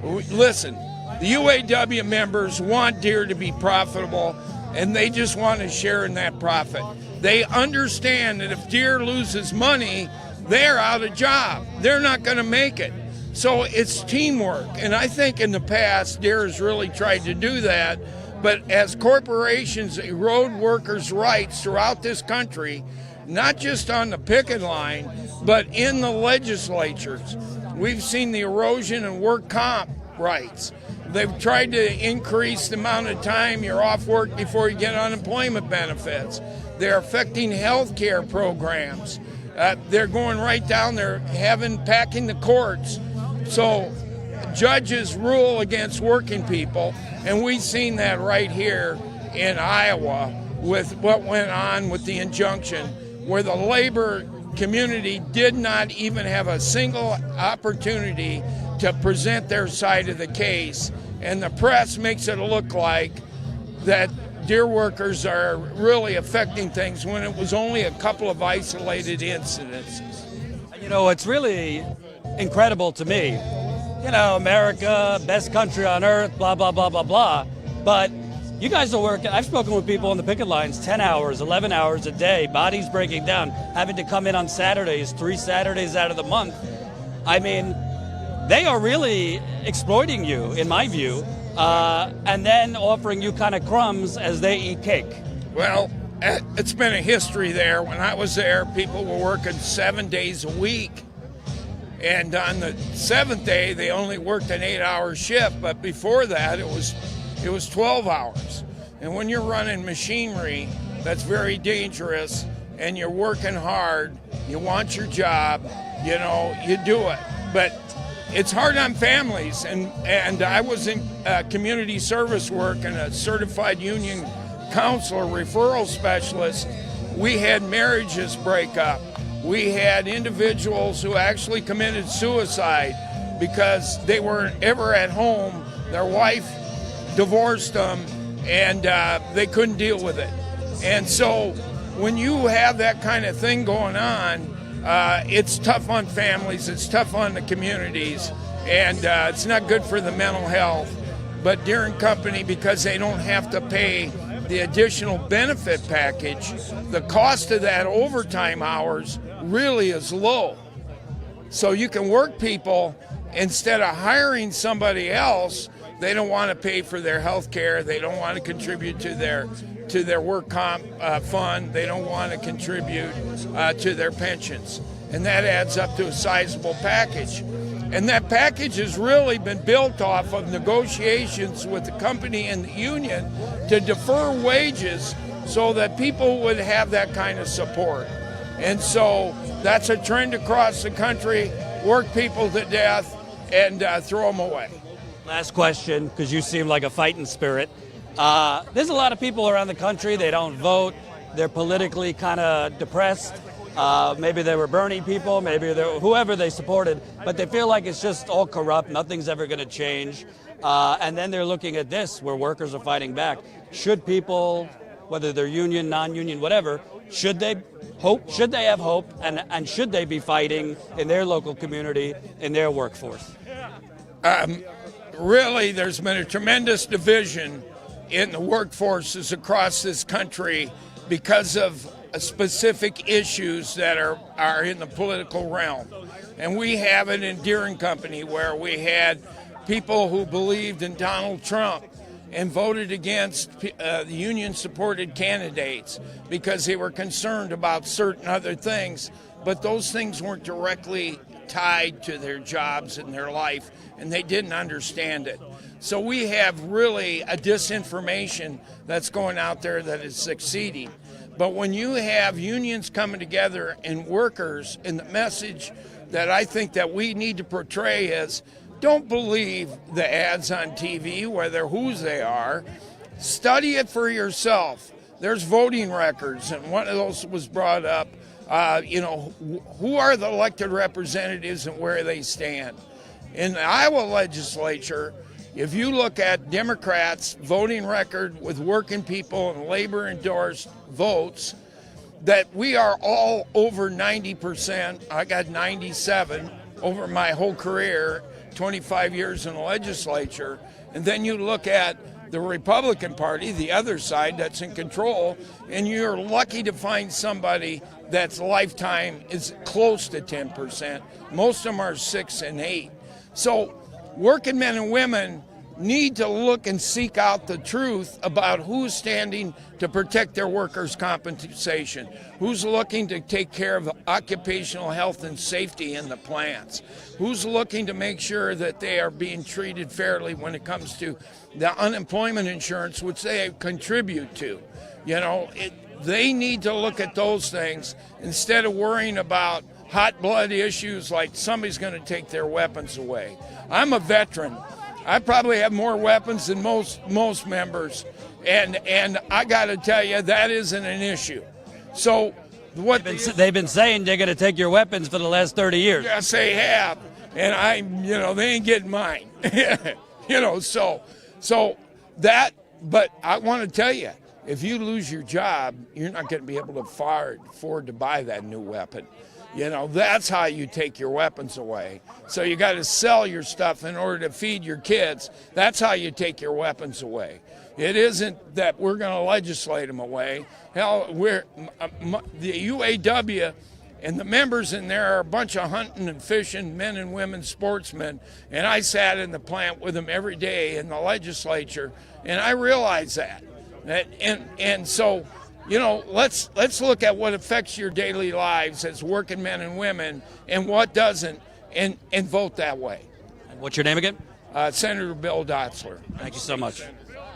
Listen, the UAW members want Deere to be profitable, and they just want to share in that profit. They understand that if Deere loses money, they're out of job. They're not going to make it. So it's teamwork, and I think in the past Deere has really tried to do that, but as corporations erode workers' rights throughout this country, not just on the picket line, but in the legislatures, we've seen the erosion in work comp rights. They've tried to increase the amount of time you're off work before you get unemployment benefits. They're affecting health care programs. They're going right down there, packing the courts. So judges rule against working people, and we've seen that right here in Iowa with what went on with the injunction, where the labor community did not even have a single opportunity to present their side of the case, and the press makes it look like that Deere workers are really affecting things when it was only a couple of isolated incidences.
You know, it's really incredible to me. You know, America, best country on earth, blah, blah, blah, blah, blah. But you guys are working, I've spoken with people on the picket lines 10 hours, 11 hours a day, bodies breaking down, having to come in on Saturdays, 3 Saturdays out of the month. I mean, they are really exploiting you, in my view, and then offering you kind of crumbs as they eat cake.
Well, it's been a history there. When I was there, people were working 7 days a week. And on the 7th day, they only worked an 8-hour shift. But before that, it was 12 hours. And when you're running machinery, that's very dangerous, and you're working hard, you want your job, you know, you do it. But it's hard on families, and I was in community service work and a certified union counselor, referral specialist. We had marriages break up. We had individuals who actually committed suicide because they weren't ever at home. Their wife divorced them, and they couldn't deal with it. And so when you have that kind of thing going on, it's tough on families, it's tough on the communities, and it's not good for the mental health. But Deere & Company, because they don't have to pay the additional benefit package, the cost of that overtime hours really is low. So you can work people, instead of hiring somebody else, they don't want to pay for their health care, they don't want to contribute to their work comp fund, they don't want to contribute to their pensions. And that adds up to a sizable package. And that package has really been built off of negotiations with the company and the union to defer wages so that people would have that kind of support. And so that's a trend across the country, work people to death and throw them away.
Last question, because you seem like a fighting spirit. There's a lot of people around the country, they don't vote, they're politically kind of depressed. Maybe they were Bernie people, maybe they're whoever they supported, but they feel like it's just all corrupt, nothing's ever going to change. And then they're looking at this, where workers are fighting back. Should people, whether they're union, non-union, whatever, should they have hope, and should they be fighting in their local community, in their workforce?
Really, there's been a tremendous division in the workforces across this country because of specific issues that are in the political realm. And we have it in Deere & Company, where we had people who believed in Donald Trump and voted against the union-supported candidates because they were concerned about certain other things, but those things weren't directly tied to their jobs and their life, and they didn't understand it. So we have really a disinformation that's going out there that is succeeding. But when you have unions coming together and workers, and the message that I think that we need to portray is, don't believe the ads on TV, whether whose they are. Study it for yourself. There's voting records, and one of those was brought up. Who are the elected representatives and where they stand? In the Iowa legislature, if you look at Democrats' voting record with working people and labor-endorsed votes, that we are all over 90%. I got 97 over my whole career, 25 years in the legislature. And then you look at the Republican Party, the other side that's in control, and you're lucky to find somebody that's lifetime is close to 10%. Most of them are 6 and 8. So working men and women need to look and seek out the truth about who's standing to protect their workers' compensation, who's looking to take care of occupational health and safety in the plants, who's looking to make sure that they are being treated fairly when it comes to the unemployment insurance, which they contribute to. They need to look at those things instead of worrying about hot blood issues like somebody's going to take their weapons away. I'm a veteran. I probably have more weapons than most members, and I got to tell you, that isn't an issue. So what
they've been saying they're going to take your weapons for the last 30 years.
Yes, they have, and they ain't getting mine. So that. But I want to tell you, if you lose your job, you're not going to be able to afford to buy that new weapon. That's how you take your weapons away. So you got to sell your stuff in order to feed your kids. That's how you take your weapons away. It isn't that we're going to legislate them away. Hell, the UAW and the members in there are a bunch of hunting and fishing men and women sportsmen. And I sat in the plant with them every day in the legislature, and I realized that. And so, let's look at what affects your daily lives as working men and women and what doesn't, and vote that way.
What's your name again?
Senator Bill Dotzler.
Thank you so much.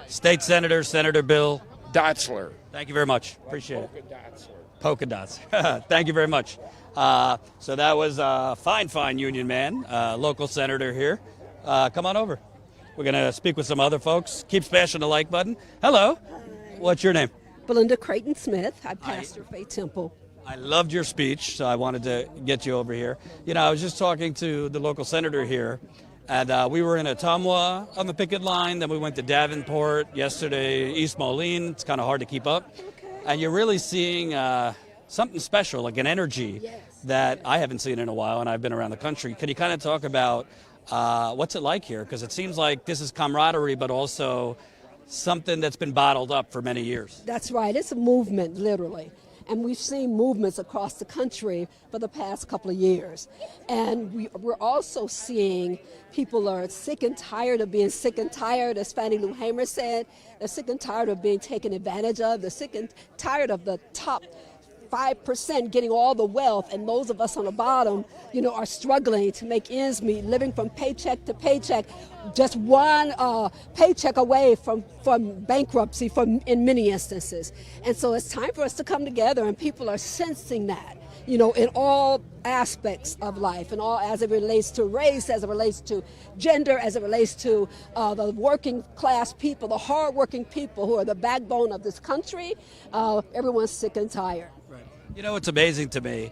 State Senator, Senator Bill
Dotzler.
Thank you very much. Appreciate it. Polka dots. Thank you very much. So that was a fine union man, local senator here. Come on over. We're going to speak with some other folks. Keep smashing the like button. Hello. What's your name?
Belinda Smith. I pastor Faith Temple.
I loved your speech, so I wanted to get you over here. I was just talking to the local senator here, and we were in Ottumwa on the picket line. Then we went to Davenport yesterday, East Moline. It's kind of hard to keep up. Okay. And you're really seeing something special, like an energy that I haven't seen in a while, and I've been around the country. Can you kind of talk about what's it like here? Because it seems like this is camaraderie, but also something that's been bottled up for many years.
That's right. It's a movement, literally. And we've seen movements across the country for the past couple of years. And we're also seeing people are sick and tired of being sick and tired, as Fannie Lou Hamer said. They're sick and tired of being taken advantage of. They're sick and tired of the top 5% getting all the wealth, and those of us on the bottom, are struggling to make ends meet, living from paycheck to paycheck, just one paycheck away from bankruptcy in many instances. And so it's time for us to come together, and people are sensing that, in all aspects of life, and all as it relates to race, as it relates to gender, as it relates to the working class people, the hardworking people who are the backbone of this country. Everyone's sick and tired.
It's amazing to me.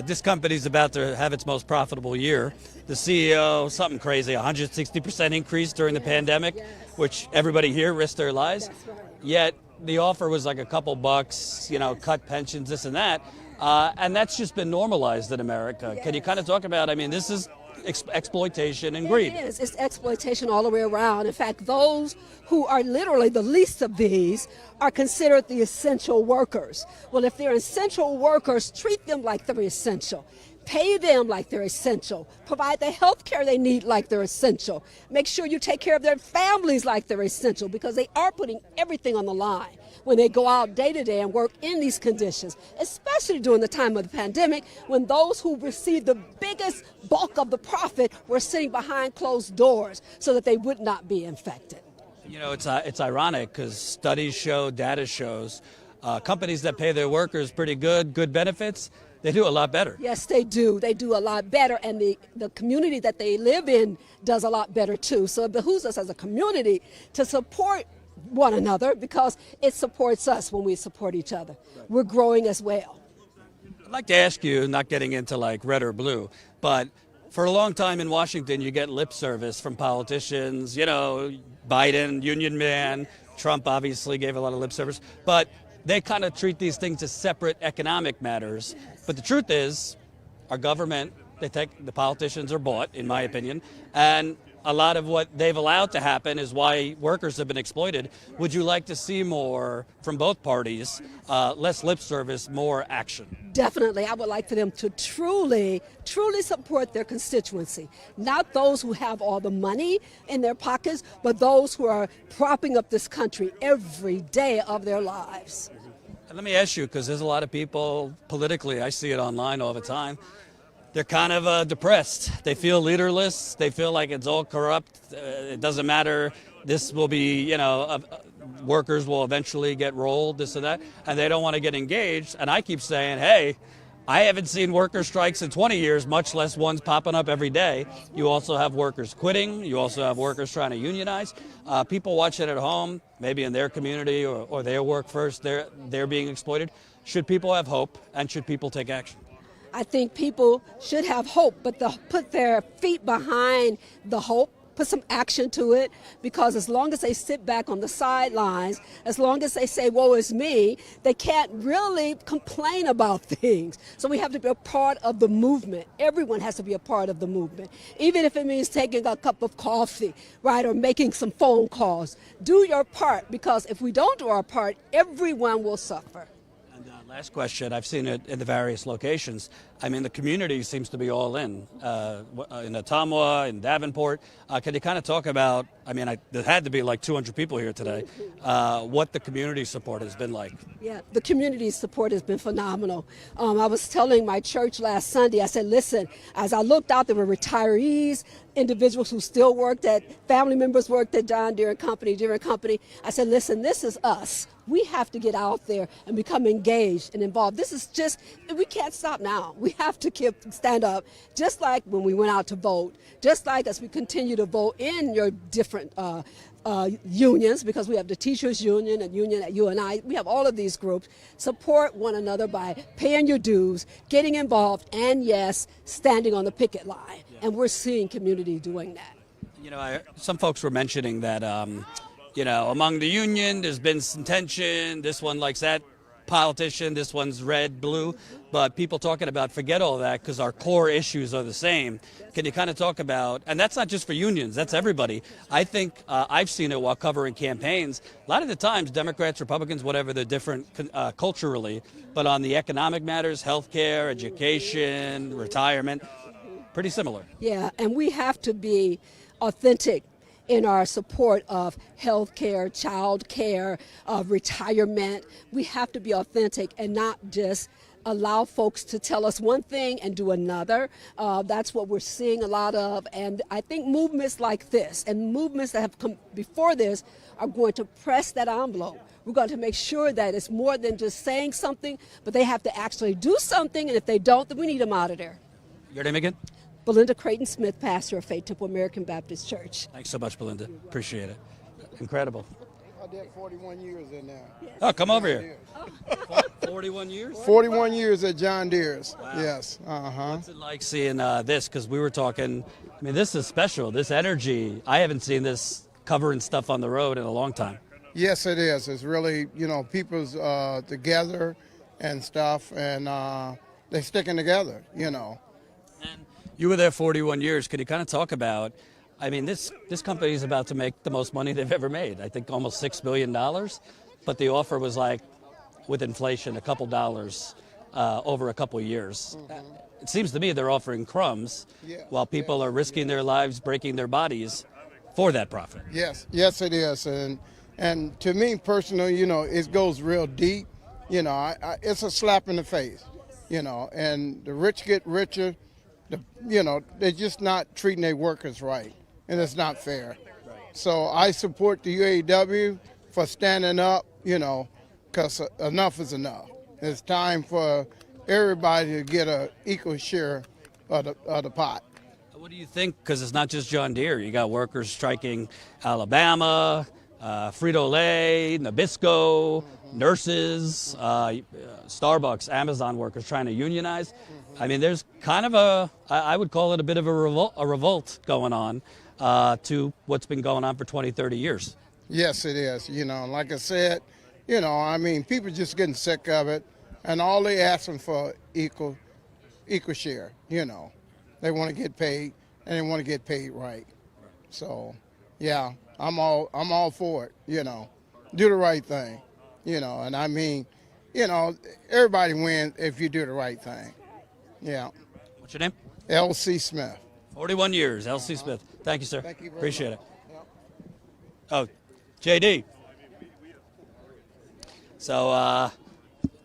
This company's about to have its most profitable year. The CEO, something crazy, 160% increase during the pandemic, which everybody here risked their lives.
That's right.
Yet the offer was like a couple bucks, cut pensions, this and that. And that's just been normalized in America. Can you kind of talk about, this is exploitation and greed.
It is. It's exploitation all the way around. In fact, those who are literally the least of these are considered the essential workers. Well, if they're essential workers, treat them like they're essential. Pay them like they're essential. Provide the health care they need like they're essential. Make sure you take care of their families like they're essential, because they are putting everything on the line when they go out day to day and work in these conditions, especially during the time of the pandemic, when those who received the biggest bulk of the profit were sitting behind closed doors so that they would not be infected.
It's ironic because studies show, data shows, Companies that pay their workers pretty good benefits, they do a lot better.
Yes, they do. They do a lot better, and the community that they live in does a lot better too. So it behooves us as a community to support one another because it supports us when we support each other. We're growing as well.
I'd like to ask you, not getting into like red or blue, but for a long time in Washington, you get lip service from politicians, Biden, union man, Trump obviously gave a lot of lip service, but they kind of treat these things as separate economic matters. But the truth is, our government, the politicians are bought, in my opinion, and a lot of what they've allowed to happen is why workers have been exploited. Would you like to see more from both parties, less lip service, more action?
Definitely. I would like for them to truly support their constituency. Not those who have all the money in their pockets, but those who are propping up this country every day of their lives.
And let me ask you, because there's a lot of people politically, I see it online all the time, they're kind of depressed. They feel leaderless. They feel like it's all corrupt. It doesn't matter. This will be, workers will eventually get rolled, this and that, and they don't want to get engaged. And I keep saying, hey, I haven't seen worker strikes in 20 years, much less ones popping up every day. You also have workers quitting. You also have workers trying to unionize. People watching at home, maybe in their community or their workforce, they're being exploited. Should people have hope, and should people take action?
I think people should have hope, but put their feet behind the hope, put some action to it, because as long as they sit back on the sidelines, as long as they say, woe is me, they can't really complain about things. So we have to be a part of the movement. Everyone has to be a part of the movement, even if it means taking a cup of coffee, right, or making some phone calls. Do your part, because if we don't do our part, everyone will suffer.
Last question. I've seen it in the various locations. I mean, the community seems to be all in Ottumwa, in Davenport. Can you kind of talk about, there had to be like 200 people here today, what the community support has been like?
Yeah, the community support has been phenomenal. I was telling my church last Sunday, I said, listen, as I looked out, there were retirees, individuals who still worked family members worked at John Deere and Company. I said, listen, this is us. We have to get out there and become engaged and involved. This is we can't stop now. We have to stand up, just like when we went out to vote, just like as we continue to vote in your different unions, because we have the teachers union and union at UNI. We have all of these groups. Support one another by paying your dues, getting involved, and yes, standing on the picket line. Yeah. And we're seeing community doing that.
Some folks were mentioning that, among the union, there's been some tension. This one likes that politician, this one's red, blue. But people talking about forget all that because our core issues are the same. Can you kind of talk about, and that's not just for unions, that's everybody. I think I've seen it while covering campaigns. A lot of the times, Democrats, Republicans, whatever, they're different culturally. But on the economic matters, healthcare, education, retirement, pretty similar.
Yeah, and we have to be authentic in our support of health care, child care, retirement. We have to be authentic and not just allow folks to tell us one thing and do another. That's what we're seeing a lot of. And I think movements like this and movements that have come before this are going to press that envelope. We're going to make sure that it's more than just saying something, but they have to actually do something. And if they don't, then we need them out of there.
Your name again?
Belinda Smith, pastor of Faith Temple American Baptist Church.
Thanks so much, Belinda. Appreciate it. Incredible.
I did 41 years in there.
Oh, come over here. 41 years?
41 years at John Deere's.
Wow.
Yes.
What's it like seeing this? Because we were talking, this is special, this energy. I haven't seen this covering stuff on the road in a long time.
Yes, it is. It's really, people's together and stuff, and they're sticking together, And
you were there 41 years. Could you kind of talk about, this company is about to make the most money they've ever made. I think almost $6 billion. But the offer was like, with inflation, a couple dollars over a couple years. Mm-hmm. It seems to me they're offering crumbs while people are risking their lives, breaking their bodies for that profit.
Yes, it is. And to me personally, it goes real deep. It's a slap in the face, and the rich get richer. They're just not treating their workers right, and it's not fair. So I support the UAW for standing up, because enough is enough. It's time for everybody to get an equal share of the pot.
What do you think? Because it's not just John Deere. You got workers striking Alabama, Frito-Lay, Nabisco, nurses, Starbucks, Amazon workers trying to unionize. I mean, there's kind of I would call it a bit of a revolt going on to what's been going on for 20, 30 years.
Yes, it is. Like I said, I mean, people just getting sick of it, and all they asking for equal share. They want to get paid, and they want to get paid right. So, yeah, I'm all for it. Do the right thing. And I mean, everybody wins if you do the right thing. Yeah.
What's your name?
L.C. Smith.
41 years, L.C. Smith. Thank you, sir.
Thank you very
Appreciate
much.
it. Oh, J.D. So,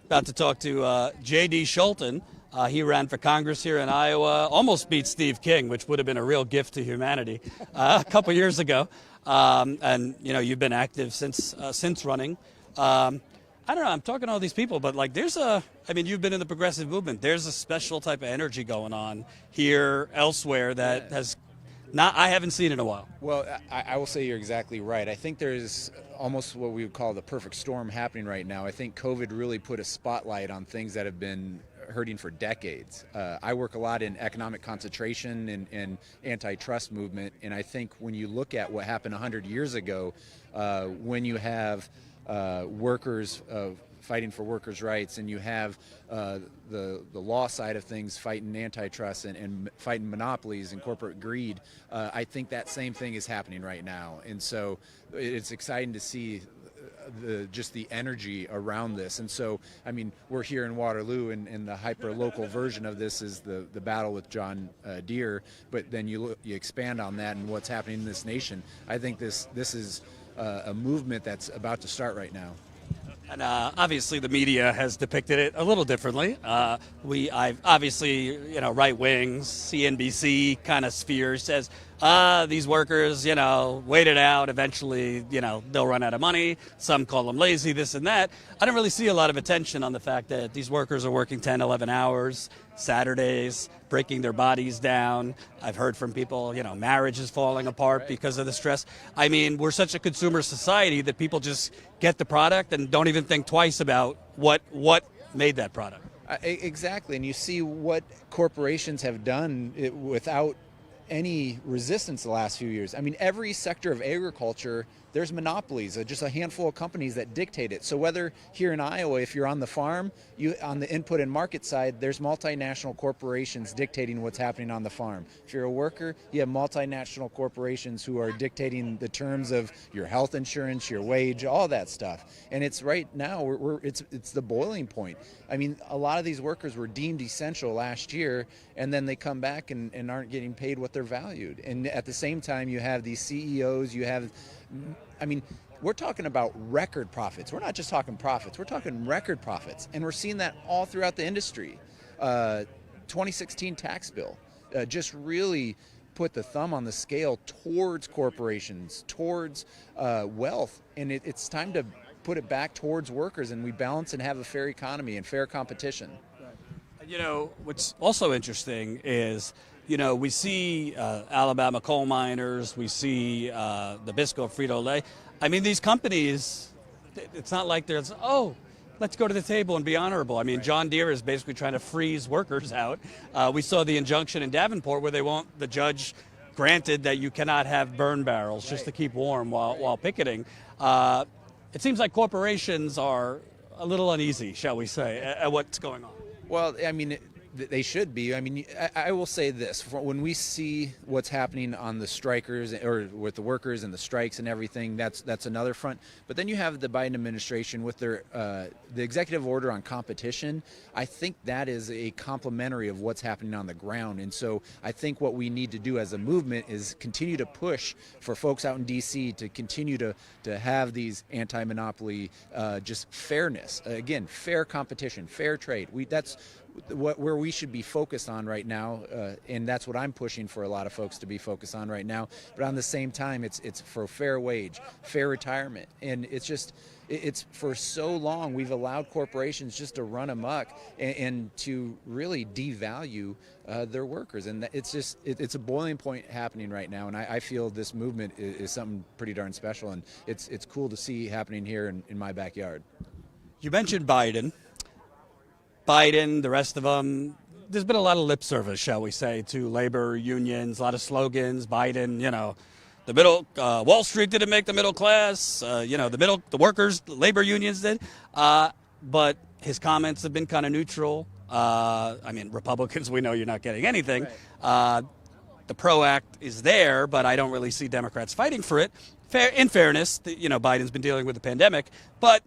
about to talk to J.D. Schulten. He ran for Congress here in Iowa, almost beat Steve King, which would have been a real gift to humanity a couple years ago. And, you've been active since running. I don't know, I'm talking to all these people, but you've been in the progressive movement. There's a special type of energy going on here, elsewhere, that I haven't seen in a while.
Well, I will say you're exactly right. I think there's almost what we would call the perfect storm happening right now. I think COVID really put a spotlight on things that have been hurting for decades. I work a lot in economic concentration and antitrust movement, and I think when you look at what happened 100 years ago, when you have workers fighting for workers' rights, and you have the law side of things fighting antitrust and fighting monopolies and corporate greed, I think that same thing is happening right now. And so it's exciting to see just the energy around this. And so, I mean, we're here in Waterloo, and the hyper-local version of this is the battle with John Deere, but then you expand on that and what's happening in this nation. I think this is a movement that's about to start right now.
And obviously the media has depicted it a little differently. I've obviously, right wings, CNBC kind of sphere says, these workers, wait it out. Eventually, they'll run out of money. Some call them lazy, this and that. I don't really see a lot of attention on the fact that these workers are working 10, 11 hours, Saturdays, breaking their bodies down. I've heard from people, marriage is falling apart because of the stress. I mean, we're such a consumer society that people just get the product and don't even think twice about what made that product.
Exactly, and you see what corporations have done without any resistance the last few years. I mean, every sector of agriculture, there's monopolies, just a handful of companies that dictate it. So whether here in Iowa, if you're on the farm, on the input and market side, there's multinational corporations dictating what's happening on the farm. If you're a worker, you have multinational corporations who are dictating the terms of your health insurance, your wage, all that stuff. And it's right now, it's the boiling point. I mean, a lot of these workers were deemed essential last year, and then they come back and aren't getting paid what they're valued. And at the same time, you have these CEOs, we're talking about record profits. We're not just talking profits. We're talking record profits. And we're seeing that all throughout the industry. 2016 tax bill just really put the thumb on the scale towards corporations, towards wealth. And it's time to put it back towards workers, and we balance and have a fair economy and fair competition.
What's also interesting is, we see Alabama coal miners, we see Nabisco, Frito-Lay. I mean, these companies, it's not like there's, let's go to the table and be honorable. I mean, John Deere is basically trying to freeze workers out. We saw the injunction in Davenport where the judge granted that you cannot have burn barrels just to keep warm while picketing. It seems like corporations are a little uneasy, shall we say, at what's going on.
Well, I mean, they should be. I mean, I will say this. When we see what's happening on the strikers or with the workers and the strikes and everything, that's another front. But then you have the Biden administration with their the executive order on competition. I think that is a complementary of what's happening on the ground. And so I think what we need to do as a movement is continue to push for folks out in D.C. to continue to have these anti-monopoly, just fairness. Again, fair competition, fair trade. where we should be focused on right now, and that's what I'm pushing for a lot of folks to be focused on right now. But on the same time, it's for fair wage, fair retirement, and it's for so long we've allowed corporations just to run amok and to really devalue their workers, and it's a boiling point happening right now. And I feel this movement is something pretty darn special, and it's cool to see happening here in my backyard.
You mentioned Biden, the rest of them. There's been a lot of lip service, shall we say, to labor unions, a lot of slogans. Biden, the middle, Wall Street didn't make the middle class. The workers, the labor unions did. But his comments have been kind of neutral. Republicans, we know you're not getting anything. Right. The PRO Act is there, but I don't really see Democrats fighting for it. In fairness, Biden's been dealing with the pandemic, but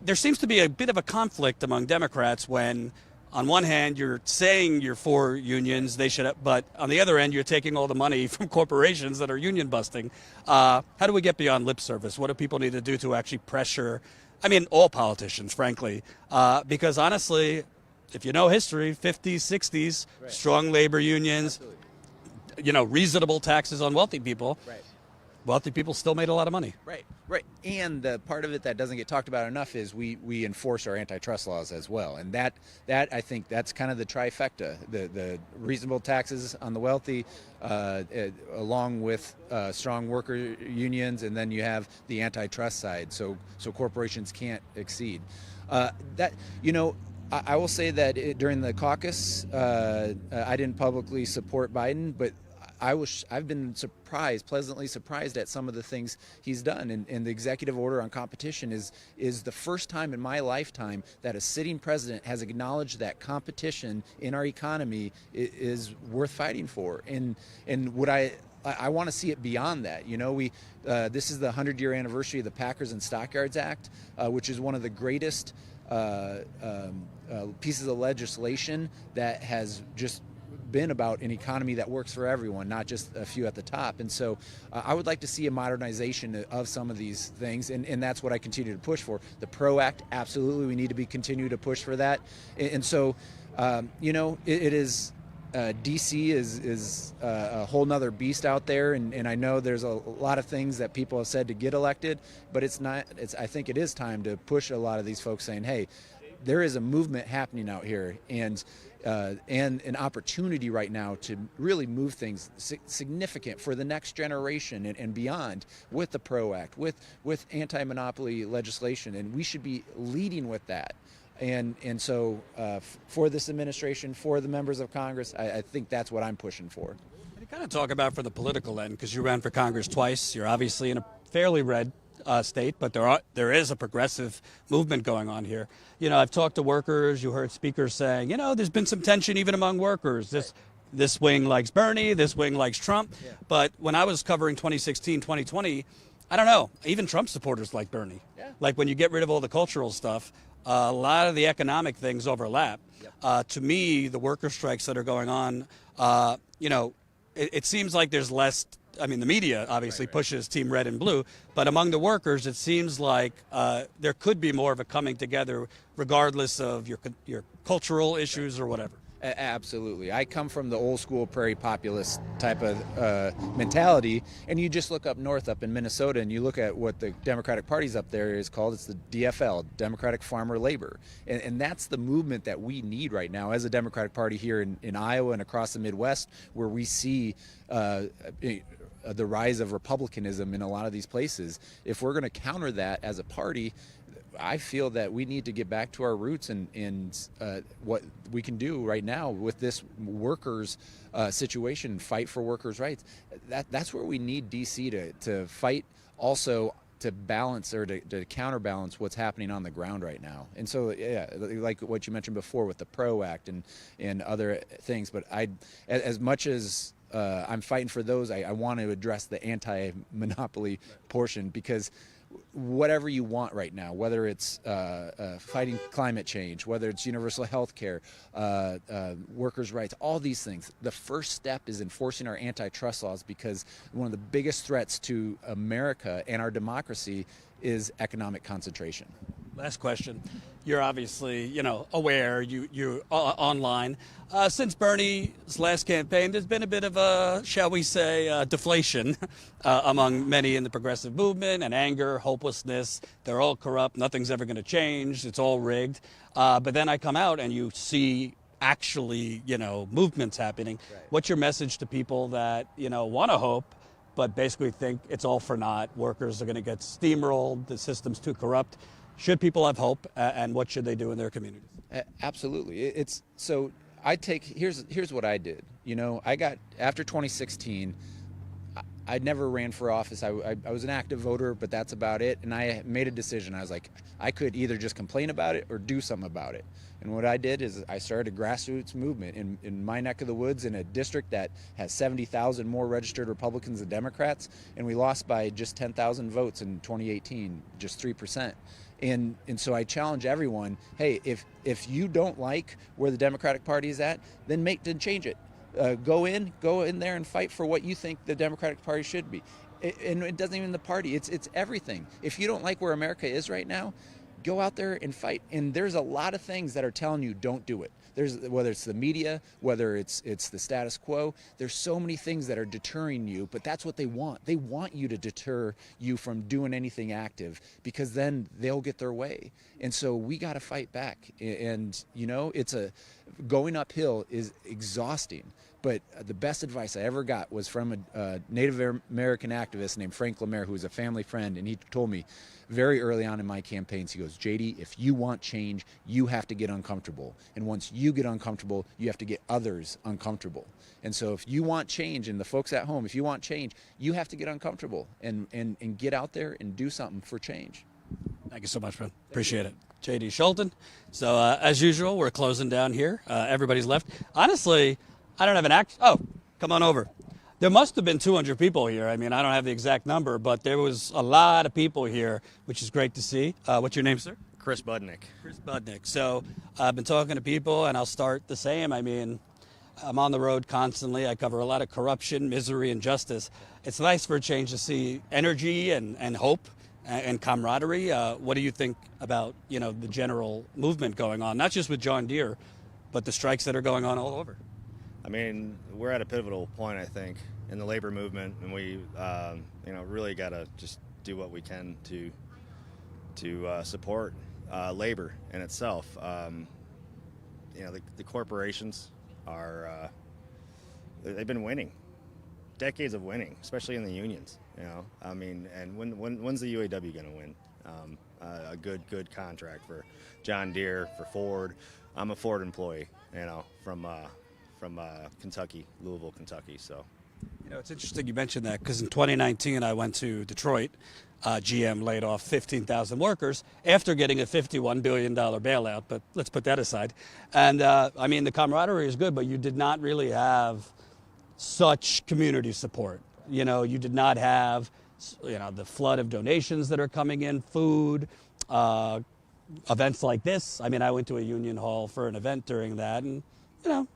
there seems to be a bit of a conflict among Democrats when, on one hand, you're saying you're for unions, but on the other end, you're taking all the money from corporations that are union busting. How do we get beyond lip service? What do people need to do to actually pressure, all politicians, frankly? Because honestly, if you know history, 50s, 60s, right. Strong labor unions, absolutely. Reasonable taxes on wealthy people. Right. Wealthy people still made a lot of money.
Right. And the part of it that doesn't get talked about enough is we enforce our antitrust laws as well. And that I think that's kind of the trifecta, the reasonable taxes on the wealthy, along with strong worker unions, and then you have the antitrust side, so corporations can't exceed. I will say that during the caucus, I didn't publicly support Biden, but I've been pleasantly surprised at some of the things he's done. And the executive order on competition is the first time in my lifetime that a sitting president has acknowledged that competition in our economy is worth fighting for. And what I want to see it beyond that. This is the 100-year anniversary of the Packers and Stockyards Act, which is one of the greatest pieces of legislation that has just been about an economy that works for everyone, not just a few at the top. And so I would like to see a modernization of some of these things, and that's what I continue to push for. The PRO Act, absolutely, we need to continue to push for that. And so, it is DC is a whole nother beast out there, and I know there's a lot of things that people have said to get elected, but I think it is time to push a lot of these folks saying, hey, there is a movement happening out here, and an opportunity right now to really move things significant for the next generation and beyond with the PRO Act, with anti-monopoly legislation, and we should be leading with that. And so for this administration, for the members of Congress, I think that's what I'm pushing for.
You kind of talk about for the political end, because you ran for Congress twice. You're obviously in a fairly red state, but there is a progressive movement going on here. I've talked to workers. You heard speakers saying, there's been some tension even among workers. This wing likes Bernie, this wing likes Trump. Yeah. But when I was covering 2016, 2020, I don't know, even Trump supporters like Bernie. Yeah. Like when you get rid of all the cultural stuff, a lot of the economic things overlap. Yep. To me, the worker strikes that are going on, it seems like there's less. The media obviously pushes Team Red and Blue, but among the workers, it seems like there could be more of a coming together, regardless of your cultural issues or whatever.
Absolutely. I come from the old school prairie populist type of mentality, and you just look up north up in Minnesota and you look at what the Democratic Party's up there is called. It's the DFL, Democratic Farmer Labor. And that's the movement that we need right now as a Democratic Party here in Iowa and across the Midwest, where we see the rise of republicanism in a lot of these places. If we're going to counter that as a party, I feel that we need to get back to our roots and what we can do right now with this workers situation, fight for workers' rights. That's where we need DC to fight, also to balance or to counterbalance what's happening on the ground right now. And so, yeah, like what you mentioned before with the PRO Act and other things. But as much as I'm fighting for those, I want to address the anti-monopoly portion, because whatever you want right now, whether it's fighting climate change, whether it's universal health care, workers' rights, all these things, the first step is enforcing our antitrust laws, because one of the biggest threats to America and our democracy is economic concentration.
Last question. You're obviously, aware, you're online. Since Bernie's last campaign, there's been a bit of a, shall we say, deflation among many in the progressive movement, and anger, hopelessness. They're all corrupt. Nothing's ever going to change. It's all rigged. But then I come out and you see actually, movements happening. Right. What's your message to people that, want to hope, but basically think it's all for naught? Workers are going to get steamrolled. The system's too corrupt. Should people have hope, and what should they do in their communities?
Absolutely. Here's what I did. I got, after 2016, I never ran for office. I was an active voter, but that's about it. And I made a decision. I was like, I could either just complain about it or do something about it. And what I did is I started a grassroots movement in my neck of the woods, in a district that has 70,000 more registered Republicans than Democrats, and we lost by just 10,000 votes in 2018, just 3%. And so I challenge everyone, hey, if you don't like where the Democratic Party is at, then change it. Go in there and fight for what you think the Democratic Party should be. And it doesn't even the party, it's everything. If you don't like where America is right now, go out there and fight. And there's a lot of things that are telling you don't do it. Whether it's the media, whether it's the status quo, there's so many things that are deterring you, but that's what they want. They want you to deter you from doing anything active, because then they'll get their way. And so we got to fight back. And going uphill is exhausting. But the best advice I ever got was from a Native American activist named Frank Lemaire, who was a family friend, and he told me very early on in my campaigns, he goes, JD, if you want change, you have to get uncomfortable. And once you get uncomfortable, you have to get others uncomfortable. And so if you want change, and the folks at home, if you want change, you have to get uncomfortable and get out there and do something for change.
Thank you so much, man. Appreciate it. JD Schulten. So as usual, we're closing down here. Everybody's left. Honestly, I don't have an Oh, come on over. There must have been 200 people here. I mean, I don't have the exact number, but there was a lot of people here, which is great to see. What's your name, sir?
Chris Budnick.
Chris Budnick. So I've been talking to people, and I'll start the same. I mean, I'm on the road constantly. I cover a lot of corruption, misery, and justice. It's nice for a change to see energy and hope and camaraderie. What do you think about, the general movement going on, not just with John Deere, but the strikes that are going on all over?
I mean, we're at a pivotal point, I think, in the labor movement, and we, really got to just do what we can to support labor in itself. The corporations are, they've been winning, decades of winning, especially in the unions. I mean, and when's the UAW going to win a good contract for John Deere, for Ford? I'm a Ford employee, from Kentucky, Louisville, Kentucky. So,
it's interesting you mentioned that, because in 2019 I went to Detroit. GM laid off 15,000 workers after getting a $51 billion bailout, but let's put that aside. And the camaraderie is good, but you did not really have such community support. You did not have, the flood of donations that are coming in, food, events like this. I mean, I went to a union hall for an event during that, and,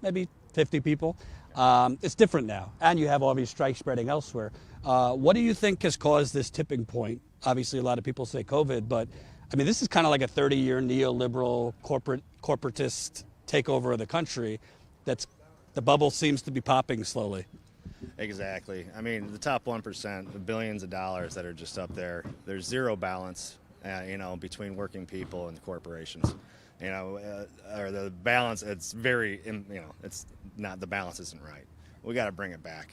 maybe 50 people. It's different now, and you have all these strikes spreading elsewhere. What do you think has caused this tipping point? Obviously, a lot of people say COVID, but I mean, this is kind of like a 30-year neoliberal corporatist takeover of the country. The bubble seems to be popping slowly.
Exactly. I mean, the top 1%, the billions of dollars that are just up there. There's zero balance, between working people and corporations. Or the balance, it's very, it's not, the balance isn't right. We got to bring it back,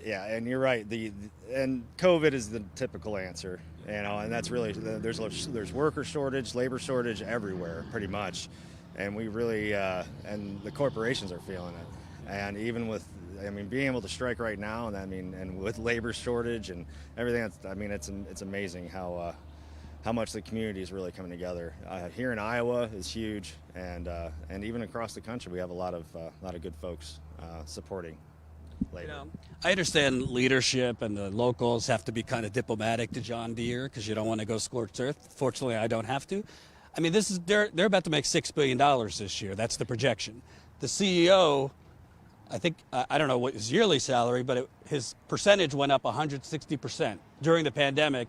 Yeah, and you're right. And COVID is the typical answer, and that's really, there's worker shortage, labor shortage everywhere, pretty much. And we really, and the corporations are feeling it. And even with, being able to strike right now, and with labor shortage and everything, it's amazing how much the community is really coming together. Here in Iowa is huge, and even across the country, we have a lot of good folks supporting labor.
I understand leadership and the locals have to be kind of diplomatic to John Deere, because you don't want to go scorched earth. Fortunately, I don't have to. I mean, they're about to make $6 billion this year. That's the projection. The CEO, I think, I don't know what his yearly salary, but his percentage went up 160% during the pandemic.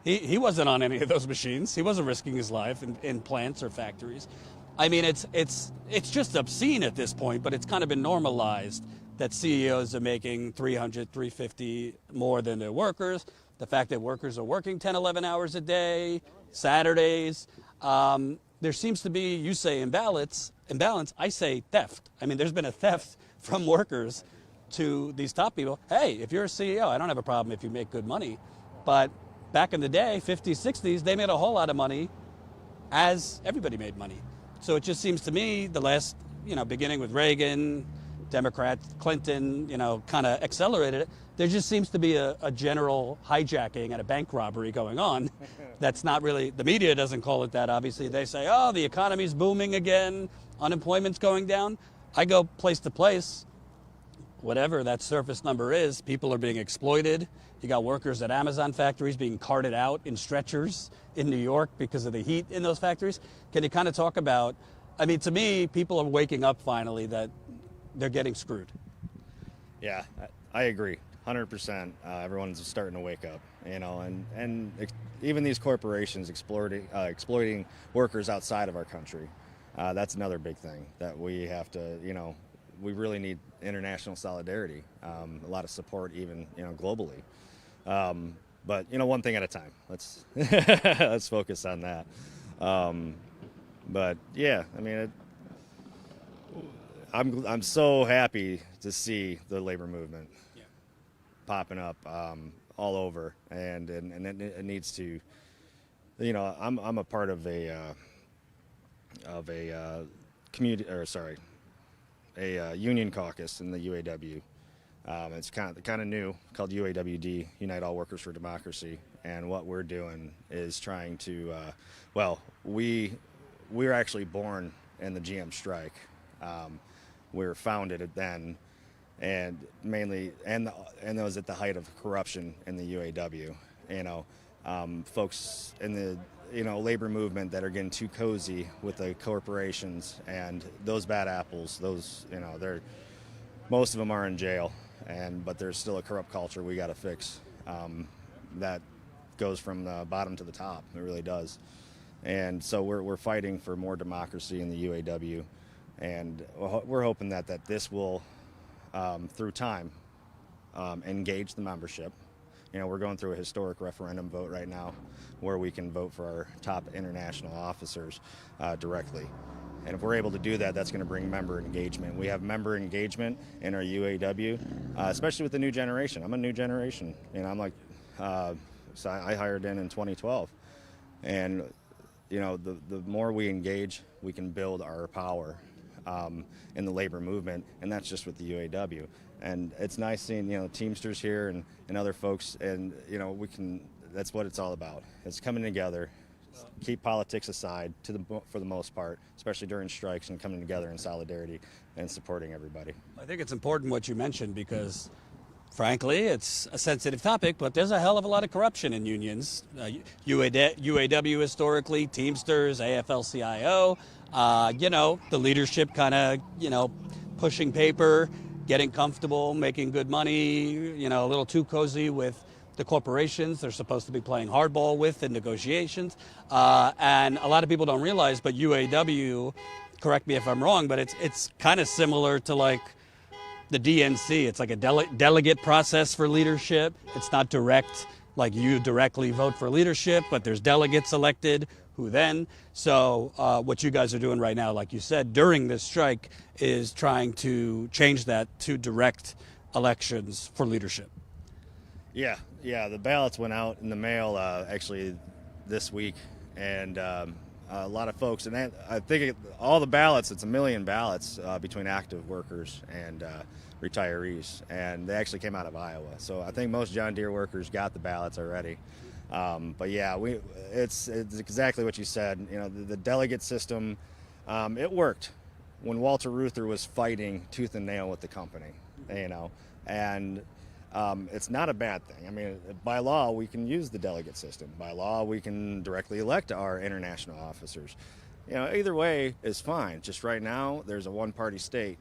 He wasn't on any of those machines. He wasn't risking his life in plants or factories. I mean, it's just obscene at this point, but it's kind of been normalized that CEOs are making 300, 350 more than their workers. The fact that workers are working 10, 11 hours a day, Saturdays. There seems to be, you say imbalance, I say theft. I mean, there's been a theft from workers to these top people. Hey, if you're a CEO, I don't have a problem if you make good money. But back in the day, 50s, 60s, they made a whole lot of money as everybody made money. So it just seems to me the last, beginning with Reagan, Democrats, Clinton, kind of accelerated it. There just seems to be a general hijacking and a bank robbery going on. That's not really, the media doesn't call it that, obviously. They say, oh, the economy's booming again, unemployment's going down. I go place to place, whatever that surface number is, people are being exploited. You got workers at Amazon factories being carted out in stretchers in New York because of the heat in those factories. Can you kind of talk about, I mean, to me, people are waking up finally that they're getting screwed.
Yeah, I agree, 100%. Everyone's starting to wake up, and even these corporations exploiting workers outside of our country. That's another big thing that we have to, we really need international solidarity, a lot of support even, globally. But, one thing at a time. Let's let's focus on that. But yeah, I mean, I'm so happy to see the labor movement popping up all over, and it needs to, I'm a part of a community, a union caucus in the UAW. It's kind of new, called UAWD, Unite All Workers for Democracy, and what we're doing is trying to, we were actually born in the GM strike. We were founded then, and mainly, and it was at the height of corruption in the UAW. Folks in the labor movement that are getting too cozy with the corporations, and those bad apples, most of them are in jail, but there's still a corrupt culture we got to fix. That goes from the bottom to the top. It really does. And so we're fighting for more democracy in the UAW, and we're hoping that this will, through time, engage the membership. We're going through a historic referendum vote right now where we can vote for our top international officers directly. And if we're able to do that, that's going to bring member engagement. We have member engagement in our UAW, especially with the new generation. I'm a new generation, I'm like, so I hired in 2012. And, the more we engage, we can build our power in the labor movement, and that's just with the UAW. And it's nice seeing, Teamsters here and other folks, and, that's what it's all about. It's coming together, keep politics aside for the most part, especially during strikes, and coming together in solidarity and supporting everybody.
I think it's important what you mentioned because, frankly, it's a sensitive topic, but there's a hell of a lot of corruption in unions. UAW historically, Teamsters, AFL-CIO, the leadership kind of, pushing paper, getting comfortable, making good money, a little too cozy with the corporations they're supposed to be playing hardball with in negotiations. And a lot of people don't realize, but UAW, correct me if I'm wrong, but it's kind of similar to like the DNC. It's like a delegate process for leadership. It's not direct, like you directly vote for leadership, but there's delegates elected who then. So what you guys are doing right now, like you said, during this strike is trying to change that to direct elections for leadership.
Yeah, the ballots went out in the mail actually this week, and a lot of folks, and I think all the ballots, it's 1 million ballots between active workers and retirees, and they actually came out of Iowa. So I think most John Deere workers got the ballots already. But yeah, it's exactly what you said. The delegate system, it worked when Walter Reuther was fighting tooth and nail with the company, and it's not a bad thing. I mean, by law, we can use the delegate system. By law, we can directly elect our international officers. Either way is fine. Just right now, there's a one-party state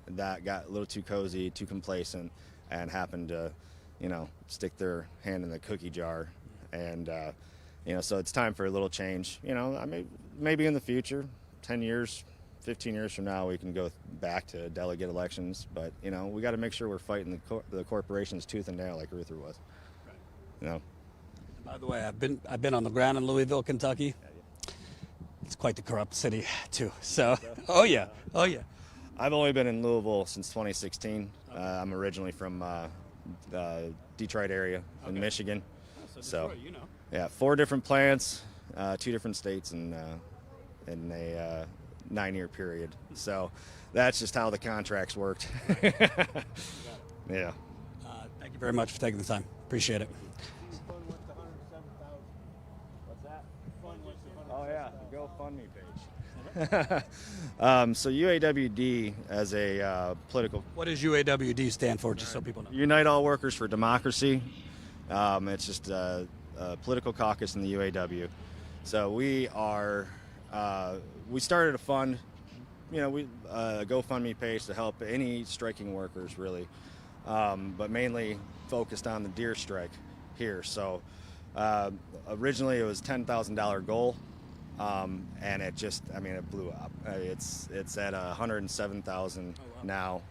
that got a little too cozy, too complacent, and happened to, stick their hand in the cookie jar And so it's time for a little change. Maybe in the future, 10 years, 15 years from now, we can go back to delegate elections. But we got to make sure we're fighting the corporations tooth and nail like Ruther was.
By the way, I've been on the ground in Louisville, Kentucky. It's quite the corrupt city too. So, oh yeah.
I've only been in Louisville since 2016. I'm originally from the Detroit area in Michigan. So
Detroit,
yeah, 4 different plants, 2 different states in a 9-year period. So that's just how the contracts worked. Yeah.
Thank you very much for taking the time. Appreciate it.
Oh yeah, the GoFundMe page. So UAWD as a political.
What does UAWD stand for, just so people know?
Unite All Workers for Democracy. It's just a political caucus in the UAW. So we started a fund, a GoFundMe page to help any striking workers really, but mainly focused on the Deere strike here. So originally it was $10,000 goal. And it blew up. It's at 107,000 now,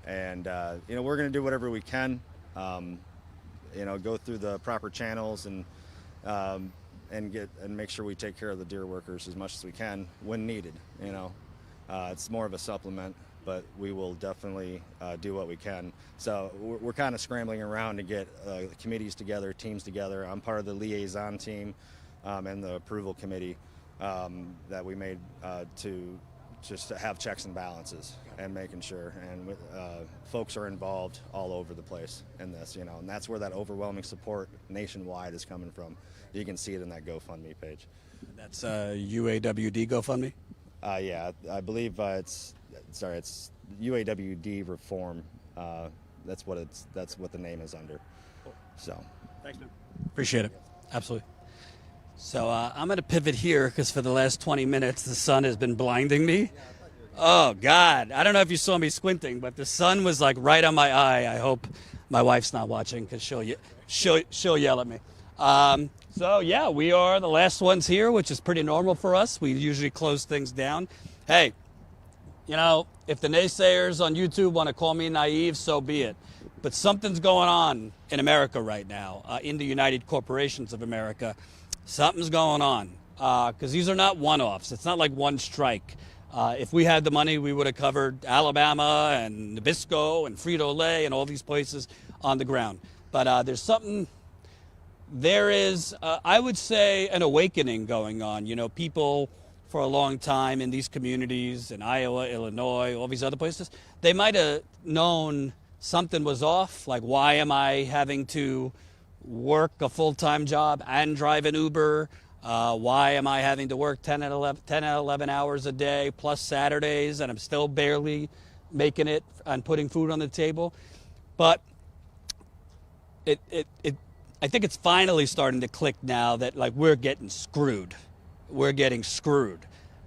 and we're going to do whatever we can. Go through the proper channels and make sure we take care of the Deere workers as much as we can when needed. It's more of a supplement, but we will definitely do what we can. So we're kind of scrambling around to get committees together, teams together. I'm part of the liaison team and the approval committee. That we made to just have checks and balances and making sure, and folks are involved all over the place in this, and that's where that overwhelming support nationwide is coming from. You can see it in that GoFundMe page.
That's UAWD GoFundMe?
Yeah, I believe it's UAWD Reform. That's what the name is under. So.
Thanks, man. Appreciate it. Absolutely. So I'm going to pivot here because for the last 20 minutes, the sun has been blinding me. Oh, God. I don't know if you saw me squinting, but the sun was like right on my eye. I hope my wife's not watching because she'll yell at me. So, yeah, we are the last ones here, which is pretty normal for us. We usually close things down. Hey, if the naysayers on YouTube want to call me naive, so be it. But something's going on in America right now, in the United Corporations of America. Something's going on because these are not one-offs. It's not like one strike. If we had the money, we would have covered Alabama and Nabisco and Frito-Lay and all these places on the ground. But there is, I would say, an awakening going on. People for a long time in these communities in Iowa, Illinois, all these other places, they might have known something was off. Like, why am I having to work a full-time job and drive an Uber? Why am I having to work 10 and 11 hours a day plus Saturdays and I'm still barely making it and putting food on the table? But I think it's finally starting to click now that we're getting screwed. We're getting screwed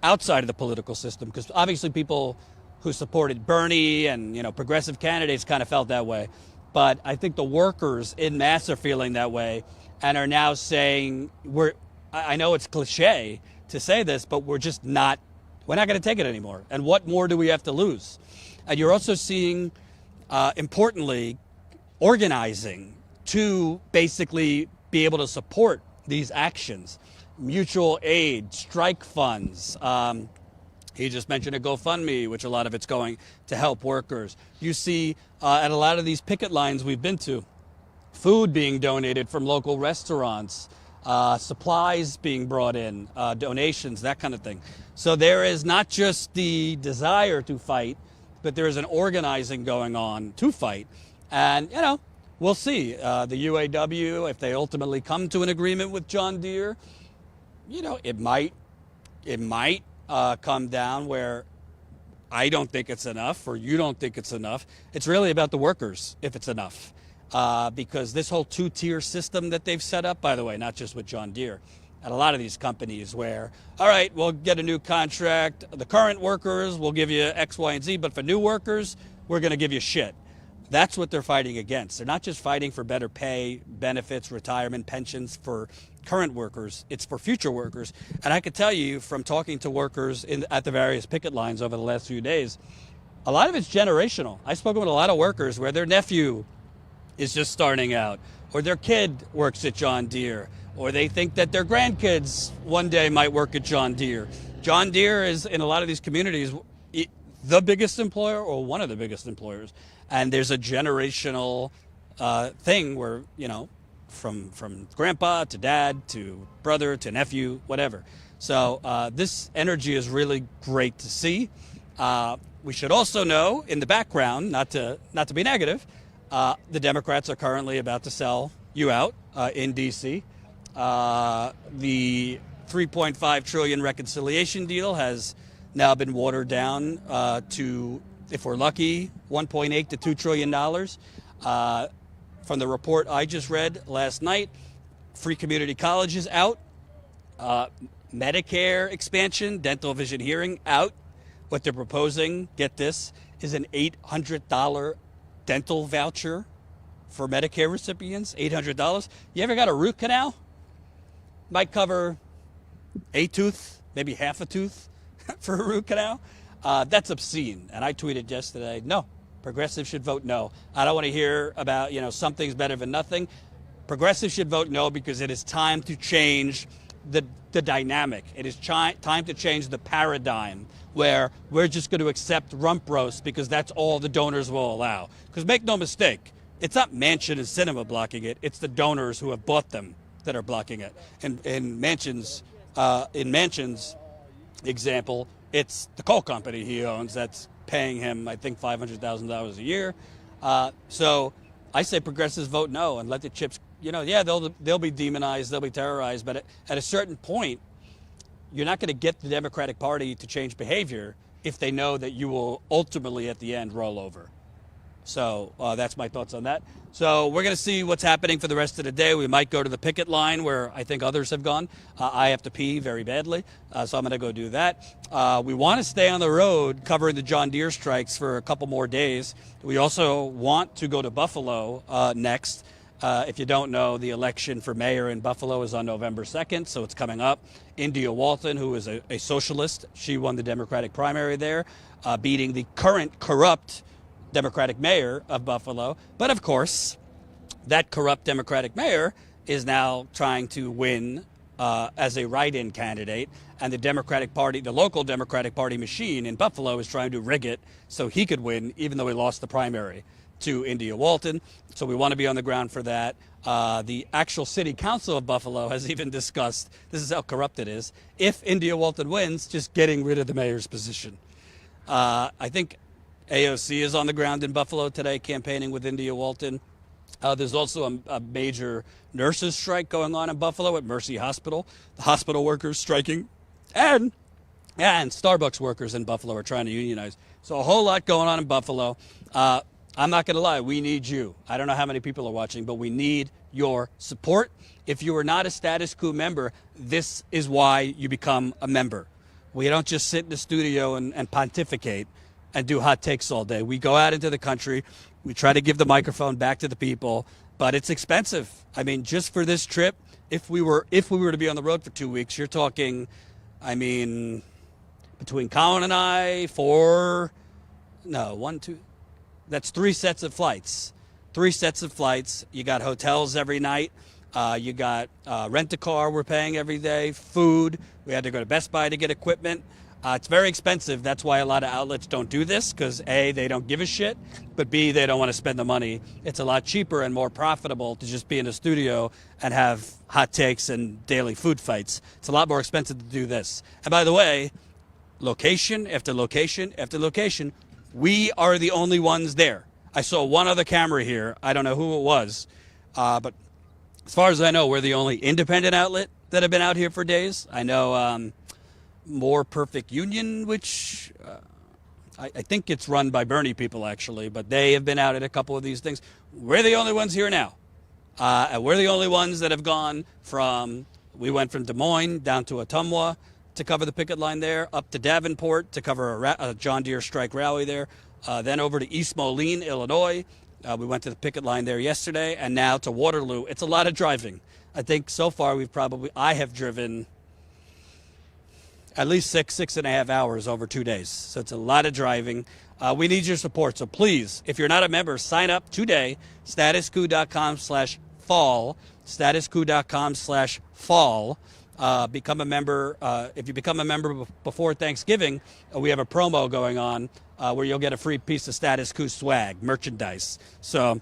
outside of the political system because obviously people who supported Bernie and progressive candidates kind of felt that way. But I think the workers en masse are feeling that way and are now saying, I know it's cliche to say this, but we're not going to take it anymore. And what more do we have to lose? And you're also seeing, importantly, organizing to basically be able to support these actions. Mutual aid, strike funds. He just mentioned a GoFundMe, which a lot of it's going to help workers. You see at a lot of these picket lines we've been to, food being donated from local restaurants, supplies being brought in, donations, that kind of thing. So there is not just the desire to fight, but there is an organizing going on to fight. And, we'll see. The UAW, if they ultimately come to an agreement with John Deere, it might come down where I don't think it's enough or you don't think it's enough. It's really about the workers if it's enough. Because this whole two-tier system that they've set up, by the way, not just with John Deere, at a lot of these companies where, all right, we'll get a new contract. The current workers will give you X, Y, and Z, but for new workers, we're going to give you shit. That's what they're fighting against. They're not just fighting for better pay, benefits, retirement, pensions for current workers. It's for future workers. And I could tell you from talking to workers at the various picket lines over the last few days, a lot of it's generational. I've spoken with a lot of workers where their nephew is just starting out, or their kid works at John Deere, or they think that their grandkids one day might work at John Deere. John Deere is, in a lot of these communities, the biggest employer or one of the biggest employers. And there's a generational thing where, you know, from grandpa to dad to brother to nephew, whatever. So this energy is really great to see. We should also know in the background, not to be negative, the Democrats are currently about to sell you out in D.C. The $3.5 trillion reconciliation deal has now been watered down to, if we're lucky, $1.8 to $2 trillion. From the report I just read last night, free community colleges out, Medicare expansion, dental, vision, hearing out. What they're proposing, get this, is an $800 dental voucher for Medicare recipients. $800. You ever got a root canal? Might cover a tooth, maybe half a tooth for a root canal. That's obscene. And I tweeted yesterday, no, progressives should vote no. I don't want to hear about, you know, something's better than nothing. Progressives should vote no because it is time to change the dynamic. It is time to change the paradigm where we're just going to accept rump roast because that's all the donors will allow. Because make no mistake, it's not Manchin and Sinema blocking it. It's the donors who have bought them that are blocking it. And in Manchin's example, it's the coal company he owns that's paying him, I think, $500,000 a year. So I say progressives vote no and let the chips, you know, yeah, they'll be demonized, they'll be terrorized, but at a certain point, you're not going to get the Democratic Party to change behavior if they know that you will ultimately, at the end, roll over. So that's my thoughts on that. So we're going to see what's happening for the rest of the day. We might go to the picket line where I think others have gone. I have to pee very badly, so I'm going to go do that. We want to stay on the road covering the John Deere strikes for a couple more days. We also want to go to Buffalo next. If you don't know, the election for mayor in Buffalo is on November 2nd, so it's coming up. India Walton, who is a socialist, she won the Democratic primary there, beating the current corrupt Democratic mayor of Buffalo. But of course, that corrupt Democratic mayor is now trying to win as a write-in candidate. And the Democratic Party, the local Democratic Party machine in Buffalo is trying to rig it so he could win, even though he lost the primary to India Walton. So we want to be on the ground for that. The actual city council of Buffalo has even discussed, this is how corrupt it is, if India Walton wins, just getting rid of the mayor's position. I think AOC is on the ground in Buffalo today campaigning with India Walton. There's also a major nurses strike going on in Buffalo at Mercy Hospital. The hospital workers striking, and Starbucks workers in Buffalo are trying to unionize. So a whole lot going on in Buffalo. I'm not going to lie, we need you. I don't know how many people are watching, but we need your support. If you are not a Status Coup member, this is why you become a member. We don't just sit in the studio and pontificate and do hot takes all day. We go out into the country. We try to give the microphone back to the people, but it's expensive. I mean, just for this trip, if we were to be on the road for 2 weeks, you're talking, I mean, between Colin and I, that's 3 sets of flights. 3 sets of flights. You got hotels every night. You got rent-a-car we're paying every day, food. We had to go to Best Buy to get equipment. It's very expensive. That's why a lot of outlets don't do this, because A, they don't give a shit, but B, they don't want to spend the money. It's a lot cheaper and more profitable to just be in a studio and have hot takes and daily food fights. It's a lot more expensive to do this. And by the way, location after location after location, we are the only ones there. I saw one other camera here. I don't know who it was, but as far as I know, we're the only independent outlet that have been out here for days. I know More Perfect Union, which I think it's run by Bernie people, actually, but they have been out at a couple of these things. We're the only ones here now. And we're the only ones that have gone we went from Des Moines down to Ottumwa to cover the picket line there, up to Davenport to cover a John Deere strike rally there, then over to East Moline, Illinois, We went to the picket line there yesterday, and now to Waterloo. It's a lot of driving. I think so far I have driven at least 6.5 hours over 2 days. So it's a lot of driving. We need your support. So please, if you're not a member, sign up today. StatusCoup.com/fall. StatusCoup.com/fall. Become a member. If you become a member before Thanksgiving, we have a promo going on where you'll get a free piece of Status Coup swag, merchandise. So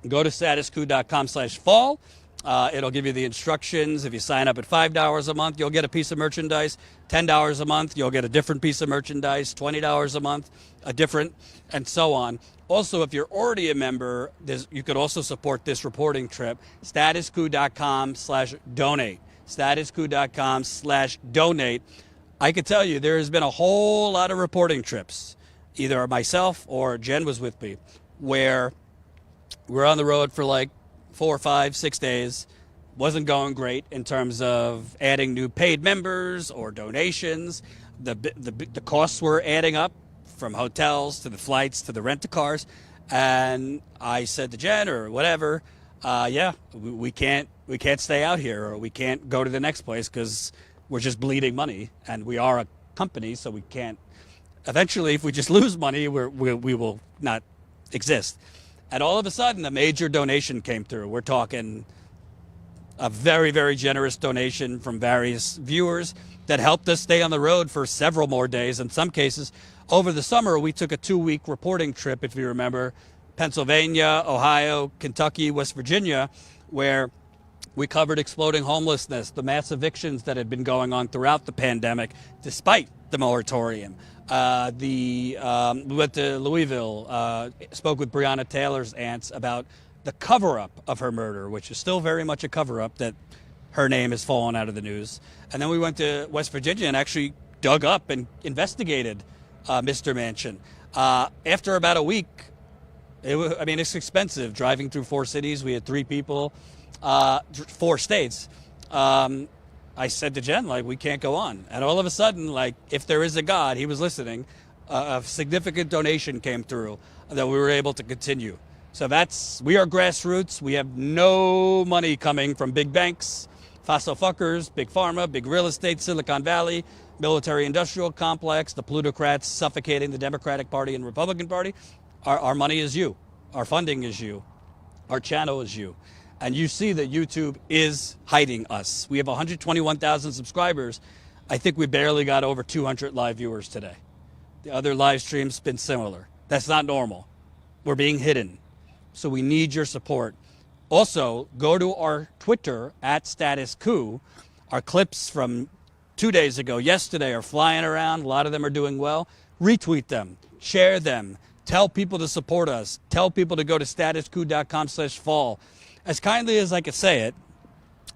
go to StatusCoup.com/fall. It'll give you the instructions. If you sign up at $5 a month, you'll get a piece of merchandise. $10 a month, you'll get a different piece of merchandise. $20 a month, a different, and so on. Also, if you're already a member, you could also support this reporting trip. StatusCoup.com/donate. StatusCoup.com/donate. I can tell you there has been a whole lot of reporting trips, either myself or Jen was with me, where we're on the road for like 4, 5, 6 days. Wasn't going great in terms of adding new paid members or donations. The costs were adding up, from hotels to the flights to the rent-a-cars. And I said to Jen or whatever, we can't stay out here, or we can't go to the next place because we're just bleeding money, and we are a company, so we can't. Eventually, if we just lose money, we will not exist. And all of a sudden, a major donation came through. We're talking a very, very generous donation from various viewers that helped us stay on the road for several more days. In some cases, over the summer, we took a 2-week reporting trip, if you remember, Pennsylvania, Ohio, Kentucky, West Virginia, where we covered exploding homelessness, the mass evictions that had been going on throughout the pandemic, despite the moratorium. We went to Louisville, spoke with Breonna Taylor's aunts about the cover-up of her murder, which is still very much a cover-up, that her name has fallen out of the news. And then we went to West Virginia and actually dug up and investigated Mr. Manchin. After about a week, it's expensive driving through 4 cities. We had 3 people, 4 states. I said to Jen, we can't go on. And all of a sudden, if there is a God, he was listening, a significant donation came through that we were able to continue. So we are grassroots. We have no money coming from big banks, fossil fuckers, big pharma, big real estate, Silicon Valley, military industrial complex, the plutocrats suffocating the Democratic Party and Republican Party. Our money is you. Our funding is you. Our channel is you. And you see that YouTube is hiding us. We have 121,000 subscribers. I think we barely got over 200 live viewers today. The other live streams been similar. That's not normal. We're being hidden. So we need your support. Also, go to our Twitter @StatusCoup. Our clips from 2 days ago, yesterday, are flying around. A lot of them are doing well. Retweet them. Share them. Tell people to support us. Tell people to go to StatusCoup.com/fall. As kindly as I could say it,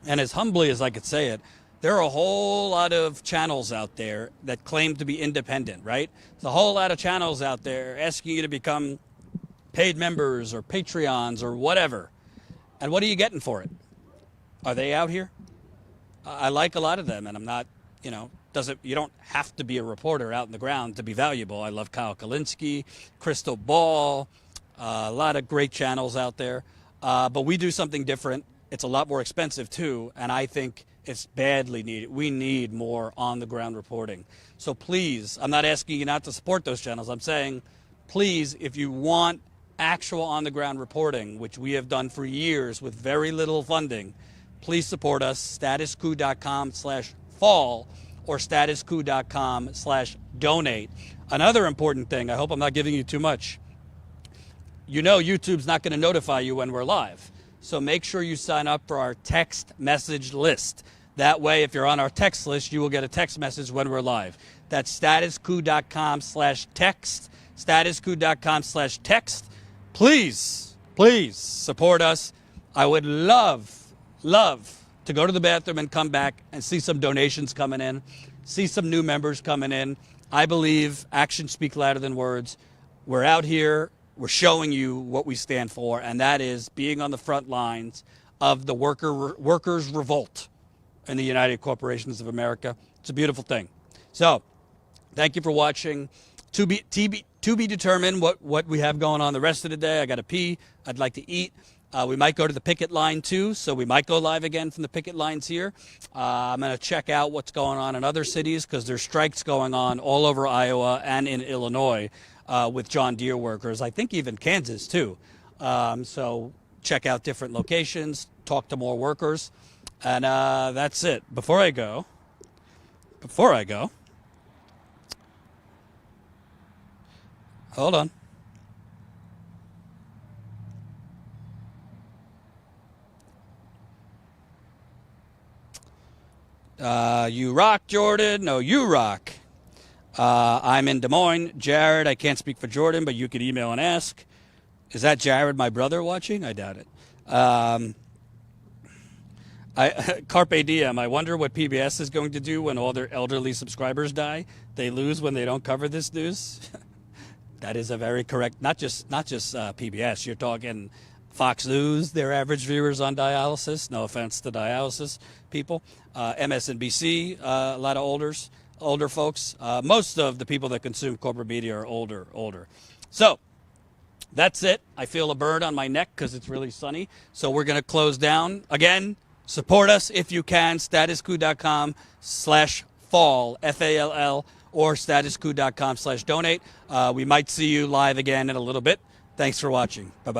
and as humbly as I could say it, there are a whole lot of channels out there that claim to be independent, right? There's a whole lot of channels out there asking you to become paid members or Patreons or whatever. And what are you getting for it? Are they out here? I like a lot of them, and I'm not, you don't have to be a reporter out in the ground to be valuable. I love Kyle Kalinske, Crystal Ball, a lot of great channels out there. But we do something different. It's a lot more expensive, too, and I think it's badly needed. We need more on-the-ground reporting. So please, I'm not asking you not to support those channels. I'm saying, please, if you want actual on-the-ground reporting, which we have done for years with very little funding, please support us, StatusCoup.com/fall or StatusCoup.com/donate. Another important thing, I hope I'm not giving you too much. YouTube's not going to notify you when we're live. So make sure you sign up for our text message list. That way, if you're on our text list, you will get a text message when we're live. That's StatusCoup.com/text, StatusCoup.com/text. Please support us. I would love to go to the bathroom and come back and see some donations coming in, see some new members coming in. I believe actions speak louder than words. We're out here. We're showing you what we stand for, and that is being on the front lines of the workers' revolt in the United Corporations of America. It's a beautiful thing. So, thank you for watching. To to be determined what we have going on the rest of the day. I got to pee. I'd like to eat. We might go to the picket line too, so we might go live again from the picket lines here. I'm going to check out what's going on in other cities because there's strikes going on all over Iowa and in Illinois with John Deere workers. I think even Kansas too. So check out different locations, talk to more workers, and that's it. Before I go, hold on. You rock, Jordan. No, you rock. I'm in Des Moines. Jared, I can't speak for Jordan, but you could email and ask. Is that Jared, my brother, watching? I doubt it. Carpe diem. I wonder what PBS is going to do when all their elderly subscribers die. They lose when they don't cover this news. That is a very correct. Not just PBS. You're talking Fox News. Their average viewers on dialysis. No offense to dialysis people. MSNBC. A lot of older folks. Most of the people that consume corporate media are older. So that's it. I feel a bird on my neck because it's really sunny. So we're going to close down. Again, support us if you can. StatusCoup.com/fall, FALL, or StatusCoup.com/donate. We might see you live again in a little bit. Thanks for watching. Bye-bye.